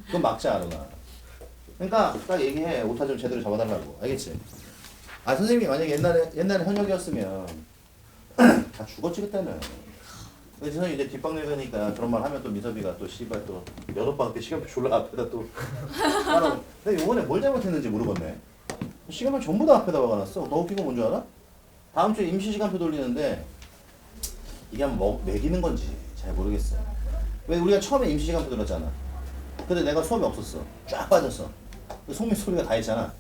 그건 막자 알아나. 그러니까 딱 얘기해. 오타 좀 제대로 잡아달라고. 알겠지? 아 선생님이 만약에 옛날에 현역이었으면 다 죽었지 그때는. 그래서 선생님 이제 뒷방 내려니까 그런 말 하면 또 민섭이가 또 씨발 또 여덟방 때 시간표 졸라 앞에다 또 따라. 내가 요번에 뭘 잘못했는지 모르겠네. 시간표 전부 다 앞에다 박아놨어. 더 웃긴 거 뭔 줄 알아? 다음 주에 임시 시간표 돌리는데 이게 한번 매기는 건지 잘 모르겠어. 왜 우리가 처음에 임시 시간표 들었잖아. 근데 내가 수업이 없었어. 쫙 빠졌어. 송민 소리가 다 했잖아.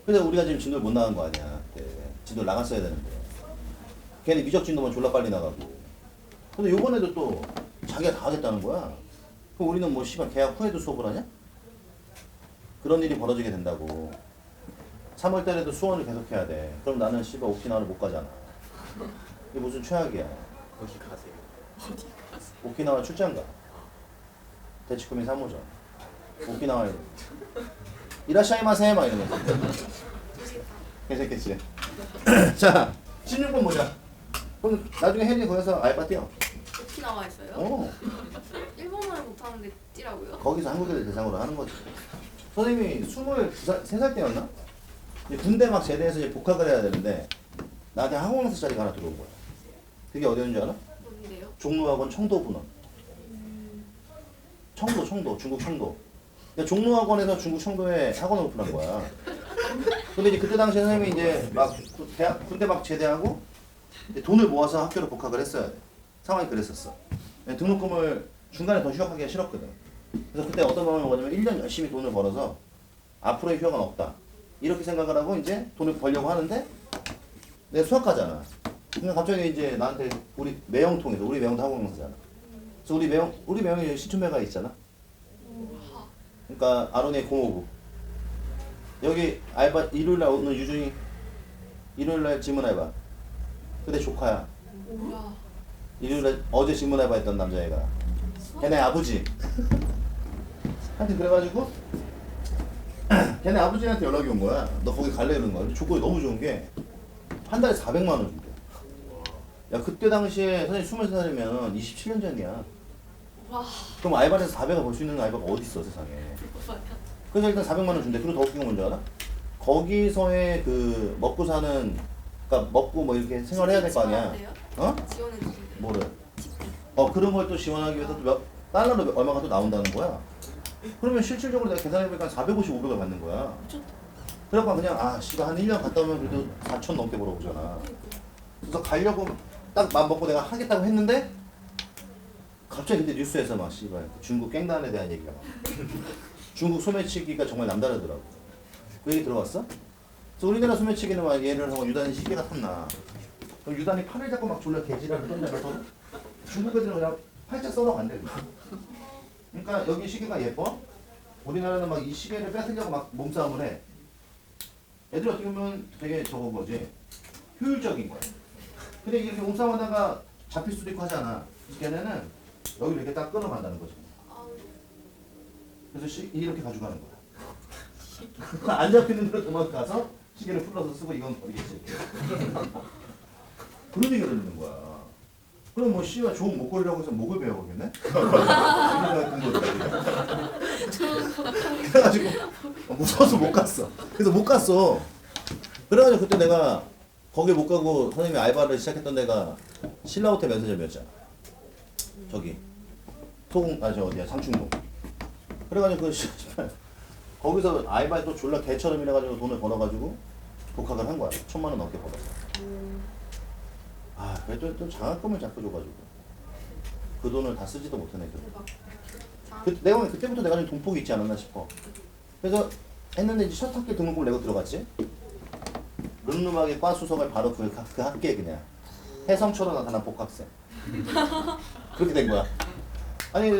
그래서 우리가 지금 진도를 못 나간 거 아니야. 네. 진도를 나갔어야 되는데. 걔네 미적 진도만 졸라 빨리 나가고. 근데 요번에도 또 자기가 다 하겠다는 거야. 그럼 우리는 뭐 씨발 계약 후에도 수업을 하냐? 그런 일이 벌어지게 된다고. 3월 달에도 수원을 계속해야 돼. 그럼 나는 씨발 오키나와를 못 가잖아. 이게 무슨 최악이야. 어디 가세요? 오키나와 출장 가. 대치쿠미 3호점. 오키나와에. 이라샤이마세 막 이러면서. 괜찮겠지. 자, 16번 보자. 그럼 나중에 혜린이 거기서 알바 뛰어. 오키나와 있어요? 어. 일본어를 못하는데 뛰라고요? 거기서 한국애들 대상으로 하는 거지. 선생님이 23살 때였나? 이제 군대 막 제대해서 이제 복학을 해야 되는데 나한테 항공학사 자리가 하나 들어온 거야. 그게 어디였는 줄 알아? 어딘데요? 종로학원 청도분원. 청도 중국 청도. 그러니까 종로학원에서 중국 청도에 학원을 오픈한 거야. 근데 이제 그때 당시에 선생님이 이제 막 군대 막 제대하고 이제 돈을 모아서 학교로 복학을 했어야 돼. 상황이 그랬었어. 등록금을 중간에 더 휴학하기가 싫었거든. 그래서 그때 어떤 마음을 먹었냐면 1년 열심히 돈을 벌어서 앞으로의 휴학은 없다. 이렇게 생각을 하고 이제 돈을 벌려고 하는데 내가 수학과잖아. 그러니까 갑자기 이제 나한테 우리 매형통에서 우리 매형도 학원강사잖아. 그래서 우리 매형이 신촌매가 있잖아. 그러니까 아론의 공호부. 여기 알바 일요일날 오는 유준이 일요일날 질문 알바. 그때 조카야. 뭐야? 일요일날 어제 질문 알바 했던 남자애가. 걔네 아버지. 하여튼 그래가지고 걔네 아버지한테 연락이 온 거야. 너 거기 갈래 이러는 거야. 근데 조건이 너무 좋은 게 한 달에 400만 원 준대. 야 그때 당시에 선생님 23살이면 27년 전이야. 와. 그럼 알바에서 400을 벌 수 있는 알바가 어디 있어 세상에. 그래서 일단 400만 원 준대. 그리고 더 웃긴 건 뭔지 알아? 거기서의 그 먹고 사는, 그러니까 먹고 뭐 이렇게 생활해야 될 거 아니야. 어? 지원해 주신대요. 뭐를? 그런 걸 또 지원하기 위해서 또 달러로 얼마가 또 나온다는 거야. 그러면 실질적으로 내가 계산해보니까 450, 500을 받는 거야. 그래갖고 그냥 씨발 한 1년 갔다 오면 그래도 4천 넘게 벌어보잖아. 그래서 가려고 딱 마음 먹고 내가 하겠다고 했는데 갑자기 근데 뉴스에서 막 씨발 중국 깽단에 대한 얘기가 막 중국 소매치기가 정말 남다르더라고. 그 얘기 들어봤어? 그래서 우리나라 소매치기는 막 예를 하고 유단이 시계가 탔나. 그럼 유단이 팔을 잡고 막 졸라 개지랄을 떨면서 중국 애들은 그냥 팔자 썰어 간대. 그러니까 여기 시계가 예뻐? 우리나라는 막 이 시계를 뺏으려고 막 몸싸움을 해. 애들 어떻게 보면 되게 저거 뭐지? 효율적인 거야. 근데 이렇게 몸싸움하다가 잡힐 수도 있고 하잖아. 걔네는 여기를 이렇게 딱 끊어간다는 거지. 그래서 이렇게 가져가는 거야. 안 잡히는 대로 도망가서 시계를 풀러서 쓰고 이건 버리겠지. 그런 얘기를 듣는 거야. 그럼 뭐 씨가 좋은 목걸이라고 해서 목을 베어보겠네? 그래가지고 무서워서 못 갔어. 그래서 못 갔어. 그래가지고 그때 내가 거기 못 가고 선생님이 알바를 시작했던 데가 신라호텔 면세점이었잖아. 저기 소공 저 어디야 상충동. 그래가지고 그 거기서 알바에 또 졸라 개처럼 이래가지고 돈을 벌어가지고 독학을 한 거야. 1,000만 원 넘게 벌었어. 아 그래도 또 장학금을 자꾸 줘가지고 그 돈을 다 쓰지도 못하네. 대박. 내가 보면 그때부터 내가 좀 돈폭이 있지 않았나 싶어. 그래서 했는데 이제 첫 학기 등록금을 내고 들어갔지. 름름하게 과 수석을 바로 그 학기에 그냥 혜성처럼 나타난 복학생. 그렇게 된 거야. 아니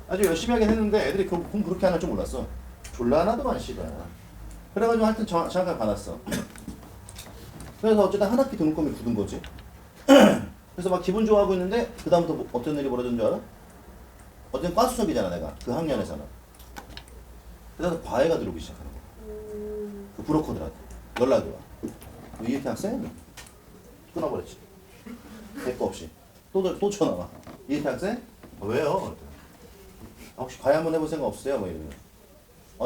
아주 열심히 하긴 했는데 애들이 공부 그렇게 하는 줄 몰랐어. 졸라 하나도만 씨발. 그래가지고 하여튼 장학금 받았어. 그래서 어쨌든 한 학기 등록금이 굳은 거지. 그래서 막 기분 좋아하고 있는데 그 다음부터 뭐 어떤 일이 벌어진 줄 알아? 어쨌든 과 수석이잖아 내가 그 학년에서는. 그래서 과외가 들어오기 시작하는 거야. 그 브로커들한테 연락이 와. 너 이혜태 학생? 끊어버렸지. 대가 없이 또 전화와. 이혜태 학생? 왜요? 혹시 과외 한번 해볼 생각 없으세요? 뭐 이러면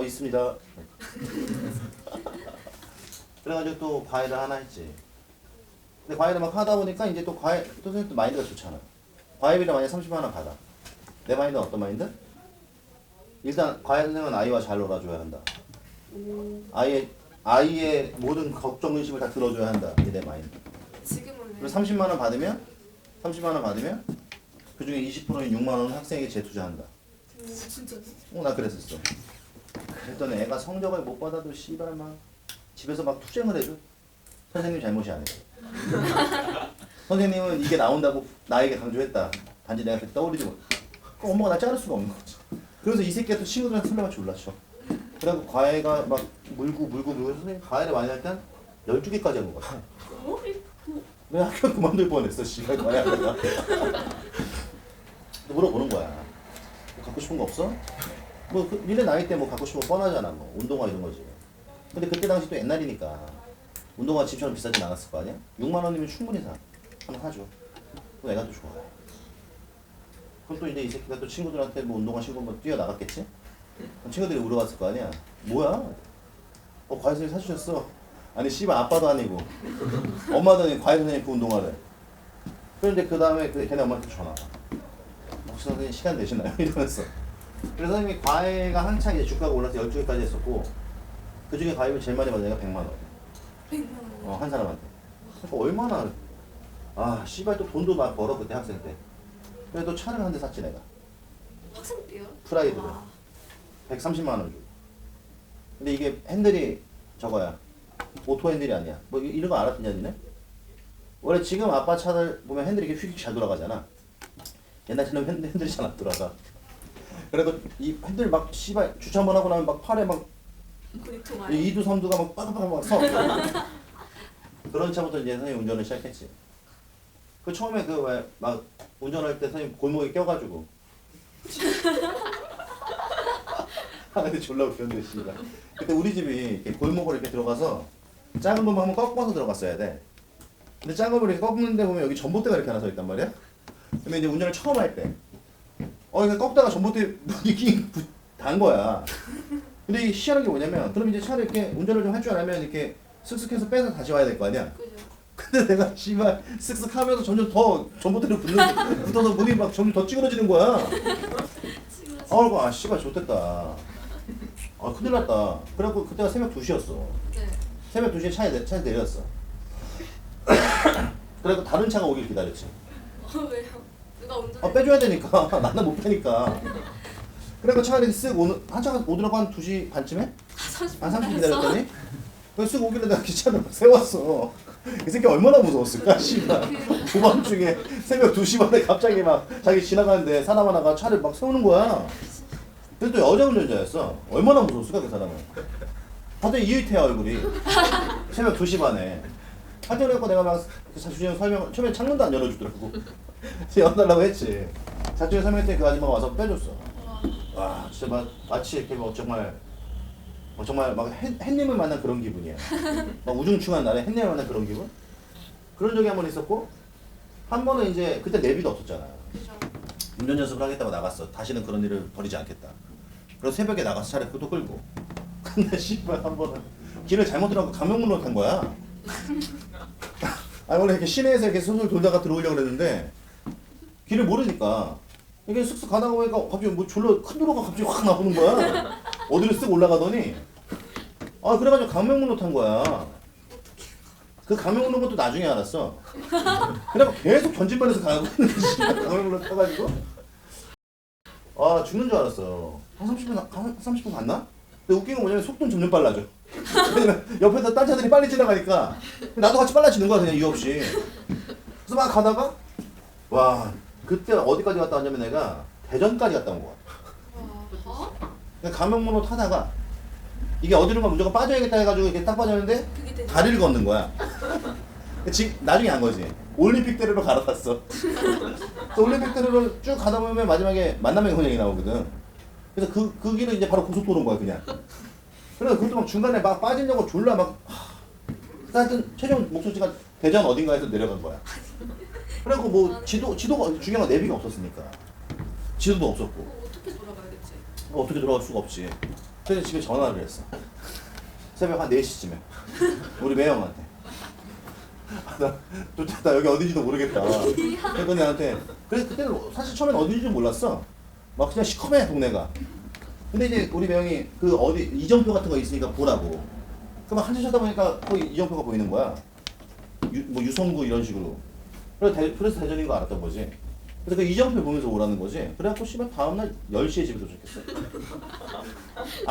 있습니다. 그래가지고 또 과외를 하나 했지. 근데 과외를 막 하다 보니까 이제 또 과외 또 선생님 또 마인드가 좋잖아. 과외비를 만약에 30만 원 받아. 내 마인드는 어떤 마인드? 일단 과외 선생님은 아이와 잘 놀아줘야 한다. 아이의 모든 걱정 의식을 다 들어줘야 한다. 이게 내 마인드. 지금은 그리고 30만 원 받으면 그 중에 20%인 6만 원은 학생에게 재투자한다. 진짜요? 나 그랬었어. 그랬더니 애가 성적을 못 받아도 씨발 막 집에서 막 투쟁을 해줘. 선생님 잘못이 아니고. 선생님은 이게 나온다고 나에게 강조했다. 단지 내가 그때 떠올리지 못. 엄마가 나 자를 수가 없는 거지. 그래서 이 새끼가 또 친구들한테 설레가 졸라쳐. 그래갖고 과외가 막 물고 선생님 과외를 많이 할 땐 12개까지 한 거 같아. 내가 학교 그만둘 뻔했어. 씨발 과외하다가. 물어보는 거야. 갖고 싶은 거 없어? 뭐 니네 나이 때 뭐 갖고 싶은 거 뻔하잖아. 뭐 운동화 이런 거지. 근데 그때 당시 또 옛날이니까 운동화 집처럼 비싸진 않았을 거 아니야? 6만 원이면 충분히 사. 한번 사줘. 그럼 애가 또 좋아해. 그럼 또 이제 이 새끼가 또 친구들한테 뭐 운동화 신고 뭐 뛰어나갔겠지? 그럼 친구들이 물어봤을 거 아니야? 뭐야? 과외 선생님 사주셨어? 아니 씨발 아빠도 아니고 엄마도 아니고 과외 선생님 그 운동화를. 그런데 그 다음에 걔네 엄마한테 전화 와. 혹시 선생님 시간 되시나요? 이러면서. 그래서 선생님이 과외가 한창 이제 주가가 올라서 12개까지 했었고 그 중에 과외비 제일 많이 받은 애가 100만 원. 100만 원. 한 사람한테. 그러니까 얼마나 씨발 또 돈도 막 벌어 그때 학생 때. 그래도 차를 한 대 샀지 내가. 학생 때요? 프라이드를. 와. 130만 원 주고. 근데 이게 핸들이 저거야. 오토 핸들이 아니야. 뭐 이런 거 알았냐 니네? 원래 지금 아빠 차들 보면 핸들이 이렇게 휙 잘 돌아가잖아. 옛날처럼 핸들이 잘 안 돌아가. 그래도 이 핸들 막 씨발 주차 한번 하고 나면 막 팔에 막 근육통 아니에요? 2두 3두가 막 빠삭빠삭 막 서. 그런 차부터 이제 선생님 운전을 시작했지. 그 처음에 그 왜 막 운전할 때 선생님 골목에 껴가지고. 근데 졸라 웃겼는데 씨발. 그때 우리 집이 이렇게 골목으로 이렇게 들어가서 작은 놈 한번 꺾어서 들어갔어야 돼. 근데 작은 놈을 이렇게 꺾는데 보면 여기 전봇대가 이렇게 하나 서 있단 말이야. 근데 이제 운전을 처음 할 때. 이거 꺾다가 전봇대 이게 단 거야. 근데 이게 희한한 게 뭐냐면 그럼 이제 차를 이렇게 운전을 좀 할 줄 알면 이렇게 쓱쓱해서 빼서 다시 와야 될 거 아니야. 그죠. 근데 내가 씨발 쓱쓱 하면서 점점 더 전봇대를 붙어서 문이 막 점점 더 찌그러지는 거야. 씨발 좋댔다. 큰일 났다. 그래갖고 그때가 새벽 2시였어. 네. 새벽 2시에 차에 내렸어. 그래갖고 다른 차가 오길 기다렸지. 왜요? 누가 운전해? 빼줘야 되니까. 나는 못 빼니까. 그래갖고 차가 이렇게 쓱 한차가 오더라고 한 2시 반쯤에? 한 30분 기다렸더니 쓱 오길래 내가 기차를 막 세웠어. 이 새끼 얼마나 무서웠을까? 씨발. 도밤중에 새벽 2시 반에 갑자기 막 자기 지나가는데 사람 하나가 차를 막 세우는 거야. 근데 또 여자 운전자였어. 얼마나 무서웠을까 그 사람은. 다들 이의태야 얼굴이. 새벽 2시 반에. 하여튼 그래갖고 내가 막 자주형 설명 처음에 창문도 안 열어주더라고. 그래서 열어달라고 했지. 자주형 설명했더니 그 아줌마가 와서 빼줬어. 와 진짜 마치 이렇게 뭐 정말 막 햇님을 만난 그런 기분이야. 막 우중충한 날에 햇님을 만난 그런 기분? 그런 적이 한 번 있었고 한 번은 이제 그때 내비도 없었잖아. 그죠. 운전 연습을 하겠다고 나갔어. 다시는 그런 일을 벌이지 않겠다. 그래서 새벽에 나가서 차를 또 끌고. 근데 씨발 한 번은 길을 잘못 들어가고 강명문으로 탄 거야. 원래 이렇게 시내에서 이렇게 슬슬 돌다가 들어오려고 그랬는데 길을 모르니까 이게 쓱쓱 가다가 보니까 갑자기 뭐 졸라 큰 도로가 갑자기 확 나오는 거야. 어디로 쓱 올라가더니 그래가지고 강명문로 탄 거야. 그 강명문로 것도 나중에 알았어. 그래갖고 계속 전진반에서 가고 있는데 강명문로 타가지고 죽는 줄 알았어. 한 30분 갔나? 근데 웃긴 건 뭐냐면 속도는 점점 빨라져. 왜냐면 옆에서 딴 차들이 빨리 지나가니까 나도 같이 빨라지는 거야 그냥 이유 없이. 그래서 막 가다가 와 그때 어디까지 갔다 왔냐면 내가 대전까지 갔다 온 거야. 강명문로 타다가 이게 어디론가 무조건 빠져야겠다 해가지고 이렇게 딱 빠졌는데 그게 되죠. 다리를 걷는 거야. 지금 나중에 한 거지. 올림픽대로로 갈아탔어. 그래서 올림픽대로를 쭉 가다 보면 마지막에 만남의 현장이 나오거든. 그래서 그 길은 이제 바로 고속도로인 거야 그냥. 그래서 그것도 막 중간에 막 빠지려고 졸라 막 하여튼 최종 목적지가 대전 어딘가에서 내려간 거야. 그래갖고 뭐 지도가 중요한 건 내비가 없었으니까 지도도 없었고 어떻게 돌아가야겠지? 어떻게 돌아갈 수가 없지. 그래서 집에 전화를 했어. 새벽 한 4시쯤에 우리 매형한테 나 여기 어딘지도 모르겠다. 그랬더니 나한테 그래서 그때는 사실 처음엔 어딘지도 몰랐어. 막 그냥 시커매 동네가. 근데 이제 우리 매형이 그 어디 이정표 같은 거 있으니까 보라고. 그럼 한참 찾아보니까 거기 이정표가 보이는 거야. 뭐 유성구 이런 식으로. 그래서 대전인 거 알았던 거지. 그래서 그 이정표 보면서 오라는 거지. 그래갖고 씨발 다음날 10시에 집에 도착했어.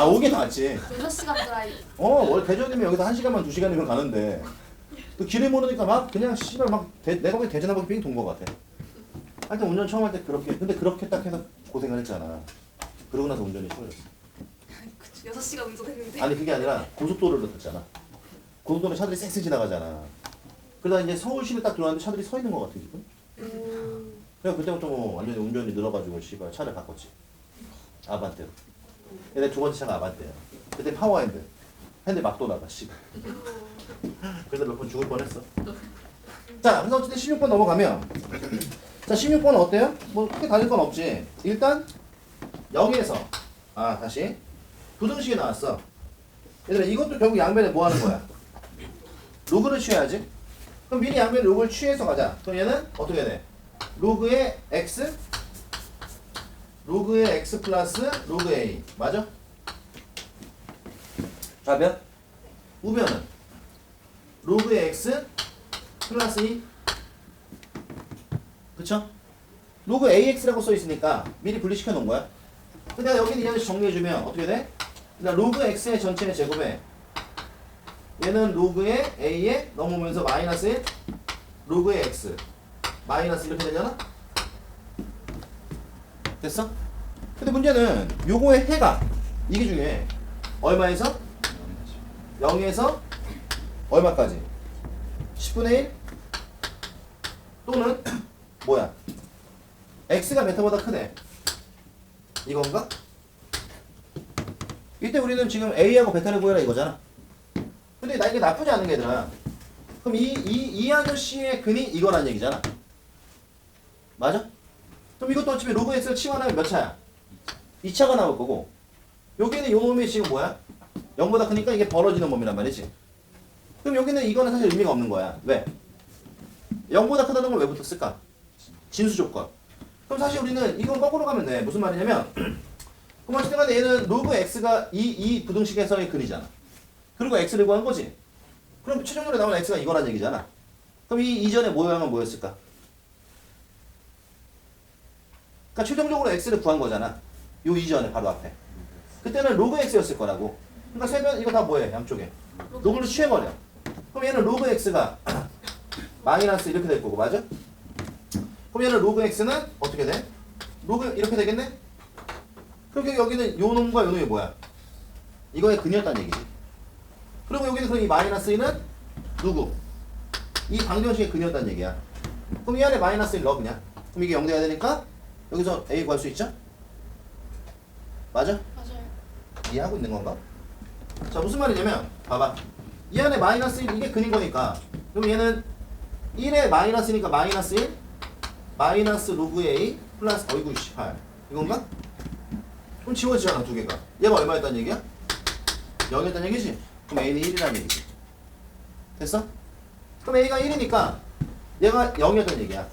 오긴 왔지. 6시간 드라이브. 원래 대전이면 여기서 1시간만 2시간이면 가는데 그 길을 모르니까 막 그냥 씨발 막 내가 보기엔 대전 한 바퀴 빙 돈 거 같아. 하여튼 운전 처음 할 때 근데 그렇게 딱 해서 고생을 했잖아. 그러고 나서 운전이 쉬워졌어. 6시간 운전했는데. 아니 그게 아니라 고속도로를 탔잖아. 고속도로 차들이 쌩쌩 지나가잖아. 그러다 이제 서울시를 딱 들어왔는데 차들이 서 있는 거 같아 지금. 그래 그때부터 뭐 완전히 운전이 늘어가지고 씨발 차를 바꿨지. 아반떼로. 내 두 번째 차가 아반떼야. 그때 파워핸드. 핸들 막 돌아가 씨발. 그래서 몇 번 죽을 뻔했어. 자 그래서 어쨌든 16번 넘어가면 자 16번은 어때요? 뭐 크게 다를 건 없지. 일단 여기에서 다시 부등식이 나왔어. 얘들아 이것도 결국 양변에 뭐 하는 거야? 로그를 취해야지. 그럼 미리 양변에 로그를 취해서 가자. 그럼 얘는 어떻게 돼? 로그의 x 플러스 로그 a 맞아? 좌변? 우변은 로그의 x 플러스 2 그쵸? 로그 ax라고 써있으니까 미리 분리시켜 놓은 거야. 근데 여기는 이 안에서 정리해주면 어떻게 돼? 그러니까 로그 x의 전체의 제곱에 얘는 로그의 a에 넘으면서 마이너스 로그의 x 마이너스 이렇게 되잖아? 됐어? 근데 문제는 요거의 해가 이게 중요해. 얼마에서? 0에서 얼마까지? 10분의 1? 또는 뭐야? x가 베타보다 크네. 이건가? 이때 우리는 지금 a하고 베타를 구해라 이거잖아. 근데 이게 나쁘지 않은 게 얘들아. 그럼 이 아저씨의 근이 이거란 얘기잖아. 맞아? 그럼 이것도 어차피 로그 x를 치환하면 몇 차야? 2차가 나올 거고 여기는 요 놈이 지금 뭐야? 0보다 크니까 이게 벌어지는 놈이란 말이지. 그럼 여기는 이거는 사실 의미가 없는 거야. 왜? 0보다 크다는 걸 왜 붙였을까? 진수 조건. 그럼 사실 우리는 이건 거꾸로 가면 돼. 무슨 말이냐면 그럼 어쨌든 간에 얘는 로그 x가 이 부등식에서의 근이잖아. 그리고 x를 구한 거지. 그럼 최종적으로 나온 x가 이거란 얘기잖아. 그럼 이 이전의 모양은 뭐였을까? 그러니까 최종적으로 x를 구한 거잖아. 요 이전에 바로 앞에. 그때는 로그 x였을 거라고. 그러니까 세변 이거 다 뭐해? 양쪽에. 로그를 취해버려. 그럼 얘는 로그 x가 마이너스 이렇게 될 거고 맞아? 그럼 얘는 로그 x는 어떻게 돼? 로그 이렇게 되겠네? 그럼 여기는 요 놈과 요 놈이 뭐야? 이거의 근이었다는 얘기지. 그리고 여기는 그럼 이 마이너스 1은 누구? 이 방정식의 근이었다는 얘기야. 그럼 이 안에 마이너스 1 넣어 그냥. 그럼 이게 0 돼야 되니까 여기서 a 구할 수 있죠? 맞아? 맞아요. 이해하고 있는 건가? 자 무슨 말이냐면 봐봐. 이 안에 마이너스 1 이게 근인 거니까 그럼 얘는 1에 마이너스니까 마이너스 1 마이너스 로그 a 플러스 어이구 18 이건가? 그럼 지워지잖아 두 개가. 얘가 얼마였단 얘기야? 0이었단 얘기지? 그럼 a는 1이라는 얘기지. 됐어? 그럼 a가 1이니까 얘가 0이었단 얘기야.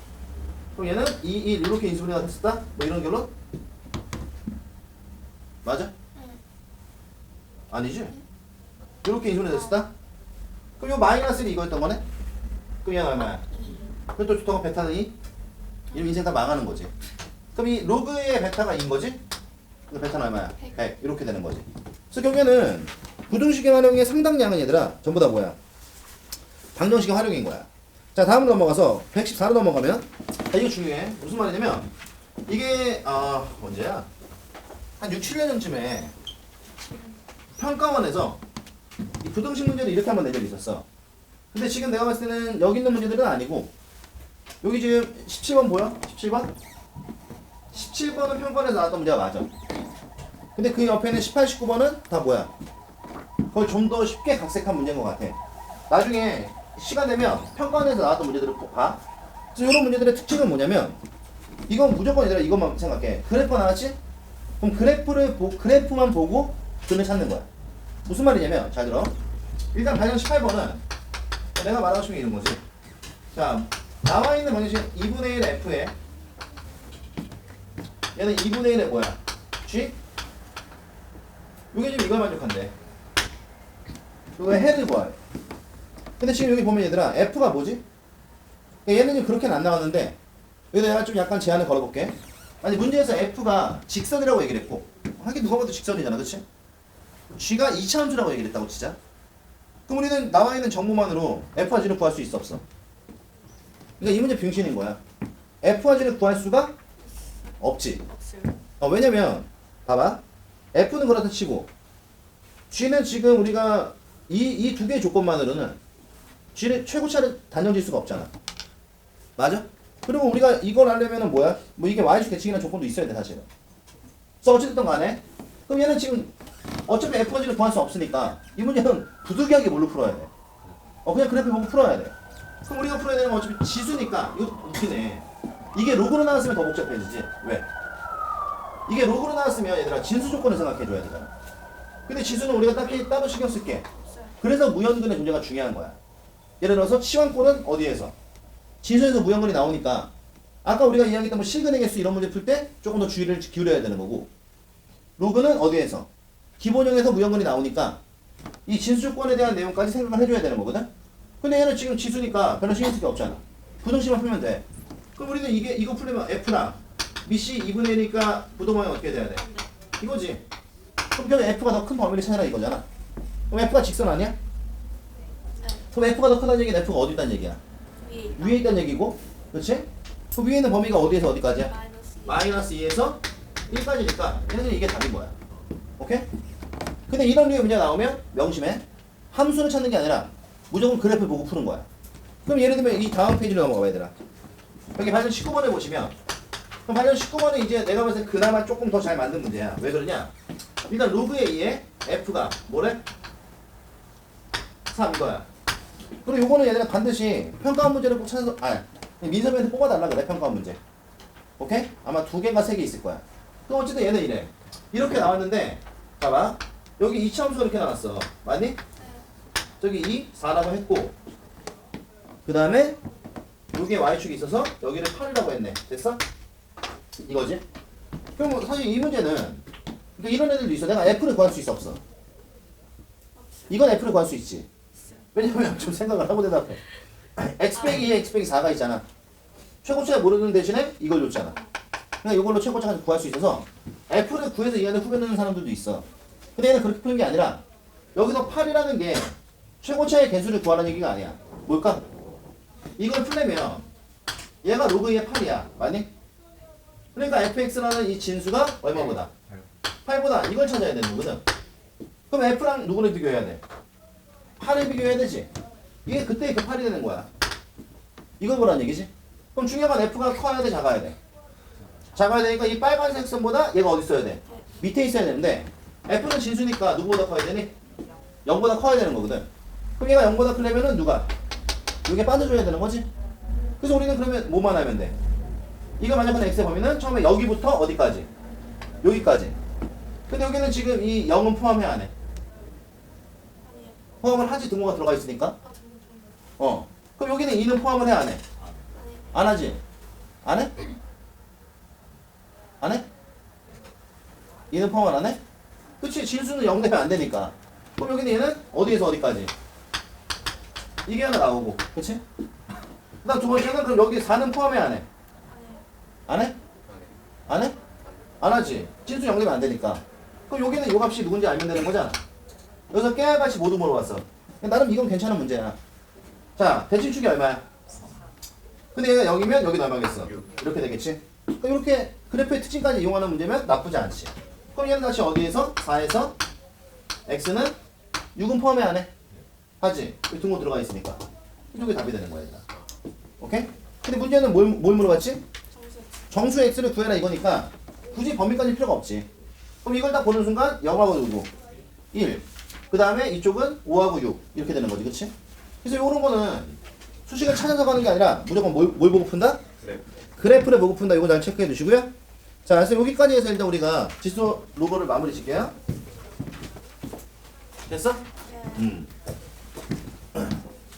그럼 얘는 2, 1 이렇게 인수분해가 됐었다? 뭐 이런 결론? 맞아? 아니지? 이렇게 인수분해 됐었다? 그럼 요 마이너스 1이 이거였던 거네? 그럼 얘는 얼마야? 그럼 또 좋다고 베타는 2? 이러면 인생 다 망하는 거지. 그럼 이 로그의 베타가 2인 거지? 그럼 베타는 얼마야? 100 이렇게 되는 거지. 그래서 결국에는 부등식의 활용의 상당량은 얘들아 전부 다 뭐야? 방정식의 활용인 거야. 자 다음 넘어가서 114로 넘어가면 이거 중요해. 무슨 말이냐면 이게 언제야? 한 6, 7년 전쯤에 평가원에서 이 부등식 문제를 이렇게 한번 낸 적이 있었어. 근데 지금 내가 봤을 때는 여기 있는 문제들은 아니고 여기 지금 17번 보여? 17번? 17번은 평가원에서 나왔던 문제가 맞아. 근데 그 옆에는 18, 19번은 다 뭐야? 그걸 좀 더 쉽게 각색한 문제인 것 같아. 나중에 시간 되면 평가원에서 나왔던 문제들을 봐. 그래서 이런 문제들의 특징은 뭐냐면 이건 무조건 얘들아 이것만 생각해. 그래프가 나왔지? 그럼 그래프만 보고 근을 찾는 거야. 무슨 말이냐면 잘 들어. 일단 발견 18번은 내가 말하고 싶은 게 이런 거지. 자 나와 있는 방정식 2분의 1 F에 얘는 2분의 1에 뭐야? G? 요게 지금 이걸 만족한대. 요게 헤드 구할. 근데 지금 여기 보면 얘들아 F가 뭐지? 얘는 지금 그렇게는 안 나왔는데 여기다 내가 좀 약간 제한을 걸어볼게. 아니 문제에서 F가 직선이라고 얘기를 했고 하긴 누가 봐도 직선이잖아 그치? G가 2차함수라고 얘기를 했다고 치자. 그럼 우리는 나와 있는 정보만으로 F와 G를 구할 수 있어 없어? 그러니까 이 문제 병신인 거야. F와 G를 구할 수가 없지. 왜냐면 봐봐 F는 그렇다 치고 G는 지금 우리가 이 두 개의 조건만으로는 G를 최고차를 단정질 수가 없잖아. 맞아? 그리고 우리가 이걸 하려면은 뭐야? 뭐 이게 Y축 대칭이라는 조건도 있어야 돼 사실은. 그래서 어쨌든 간에 그럼 얘는 지금 어차피 F와 G를 구할 수 없으니까 이 문제는 부득이하게 뭘로 풀어야 돼? 그냥 그래프 보고 풀어야 돼. 그럼 우리가 풀어야 되는 건 어차피 지수니까 이거 웃기네. 이게 로그로 나왔으면 더 복잡해지지. 왜? 이게 로그로 나왔으면 얘들아 진수 조건을 생각해줘야 되잖아. 근데 지수는 우리가 딱히 따로 신경 쓸게. 그래서 무연근의 존재가 중요한 거야. 예를 들어서 치환골은 어디에서? 진수에서 무연근이 나오니까 아까 우리가 이야기했던 뭐 실근의 개수 이런 문제 풀 때 조금 더 주의를 기울여야 되는 거고 로그는 어디에서? 기본형에서 무연근이 나오니까 이 진수 조건에 대한 내용까지 생각을 해줘야 되는 거거든? 근데 얘는 지금 지수니까 별로 신경 쓸 게 없잖아. 부등식만 풀면 돼. 그럼 우리는 이거 풀려면 F랑 미C 2분의 1이니까 부동항이 어떻게 돼야 돼? 이거지. 그럼 결국 F가 더 큰 범위를 찾아라 이거잖아. 그럼 F가 직선 아니야? 그럼 F가 더 크다는 얘기는 F가 어디 있다는 얘기야? 위에 있다는 얘기고, 그렇지? 그 위에 있는 범위가 어디에서 어디까지야? 마이너스 2에서 1까지니까 얘는 이게 답인 거야. 오케이? 근데 이런 류의 문제가 나오면 명심해. 함수를 찾는 게 아니라 무조건 그래프 보고 푸는 거야. 그럼 예를 들면 이 다음 페이지로 넘어가 얘들아. 여기 발전 19번에 보시면 그럼 발전 19번은 이제 내가 봤을 때 그나마 조금 더 잘 만든 문제야. 왜 그러냐? 일단 로그 A에 F가 뭐래? 3 이거야. 그리고 요거는 얘들아 반드시 평가원 문제를 꼭 찾아서 민섭이한테 뽑아달라 그래 평가원 문제. 오케이? 아마 2개가 3개 있을 거야. 그럼 어쨌든 얘는 이래. 이렇게 나왔는데 봐봐. 여기 2차 함수가 이렇게 나왔어. 맞니? 저기 2, 4라고 했고 그 다음에 여기에 Y축이 있어서 여기를 8이라고 했네. 됐어? 이거지? 그럼 뭐 사실 이 문제는 그러니까 이런 애들도 있어. 내가 F를 구할 수 있어 없어? 이건 F를 구할 수 있지. 왜냐면 좀 생각을 하고 대답해. X 빼기 2, X 빼기 4가 있잖아. 최고차를 모르는 대신에 이걸 줬잖아. 그러니까 이걸로 최고차를 구할 수 있어서 F를 구해서 이 안에 후배내는 사람들도 있어. 근데 얘는 그렇게 푸는 게 아니라 여기서 8이라는 게 최고차의 개수를 구하라는 얘기가 아니야. 뭘까? 이걸 풀려면 얘가 로그 2의 8이야. 맞니? 그러니까 fx라는 이 진수가 얼마보다? 8보다 이걸 찾아야 되는 거거든. 그럼 f랑 누구를 비교해야 돼? 8을 비교해야 되지. 이게 그때 그 8이 되는 거야. 이걸 보라는 얘기지. 그럼 중요한 건 f가 커야 돼 작아야 돼? 작아야 되니까 이 빨간색 선보다 얘가 어디 있어야 돼? 밑에 있어야 되는데 f는 진수니까 누구보다 커야 되니? 0보다 커야 되는 거거든. 그럼 얘가 0보다 크려면은 누가? 이게 빠져줘야 되는 거지? 그래서 우리는 그러면 뭐만 하면 돼? 이거 만약에 x의 범위는 처음에 여기부터 어디까지? 여기까지. 근데 여기는 지금 이 0은 포함해 안 해? 포함을 하지 등호가 들어가 있으니까? 그럼 여기는 2는 포함을 해 안 해? 안 하지? 안 해? 안 해? 얘는 포함 안 해? 그치? 진수는 0 되면 안 되니까. 그럼 여기는 얘는 어디에서 어디까지? 이게 하나 나오고. 그치? 그 다음 두 번째는 그럼 여기 4는 포함해 안 해? 안 해? 안 해? 안 하지. 진수 0 되면 안 되니까. 그럼 여기는 요 값이 누군지 알면 되는 거잖아. 여기서 깨알같이 모두 물어봤어. 나름 이건 괜찮은 문제야. 자, 대칭축이 얼마야? 근데 얘가 여기면 여기 얼마겠어? 이렇게 되겠지? 그럼 이렇게 그래프의 특징까지 이용하는 문제면 나쁘지 않지. 그럼 얘는 다시 어디에서? 4에서 x는 6은 포함해 안 해? 하지? 여기 등호 들어가 있으니까. 이쪽이 답이 되는 거야, 일단. 오케이? 근데 문제는 뭘 물어봤지? 정수 x를 구해라 이거니까 굳이 범위까지 필요가 없지. 그럼 이걸 딱 보는 순간 0하고 누구? 1. 그 다음에 이쪽은 5하고 6. 이렇게 되는 거지, 그치? 그래서 요런 거는 수식을 찾아서 가는 게 아니라 무조건 뭘 보고 푼다? 그래. 그래프를 보고 푼다. 이거 잘 체크해 두시고요. 자, 그래서 여기까지 해서 일단 우리가 지수 로그를 마무리 짓게요. 됐어?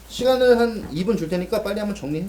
시간을 한 2분 줄 테니까 빨리 한번 정리해.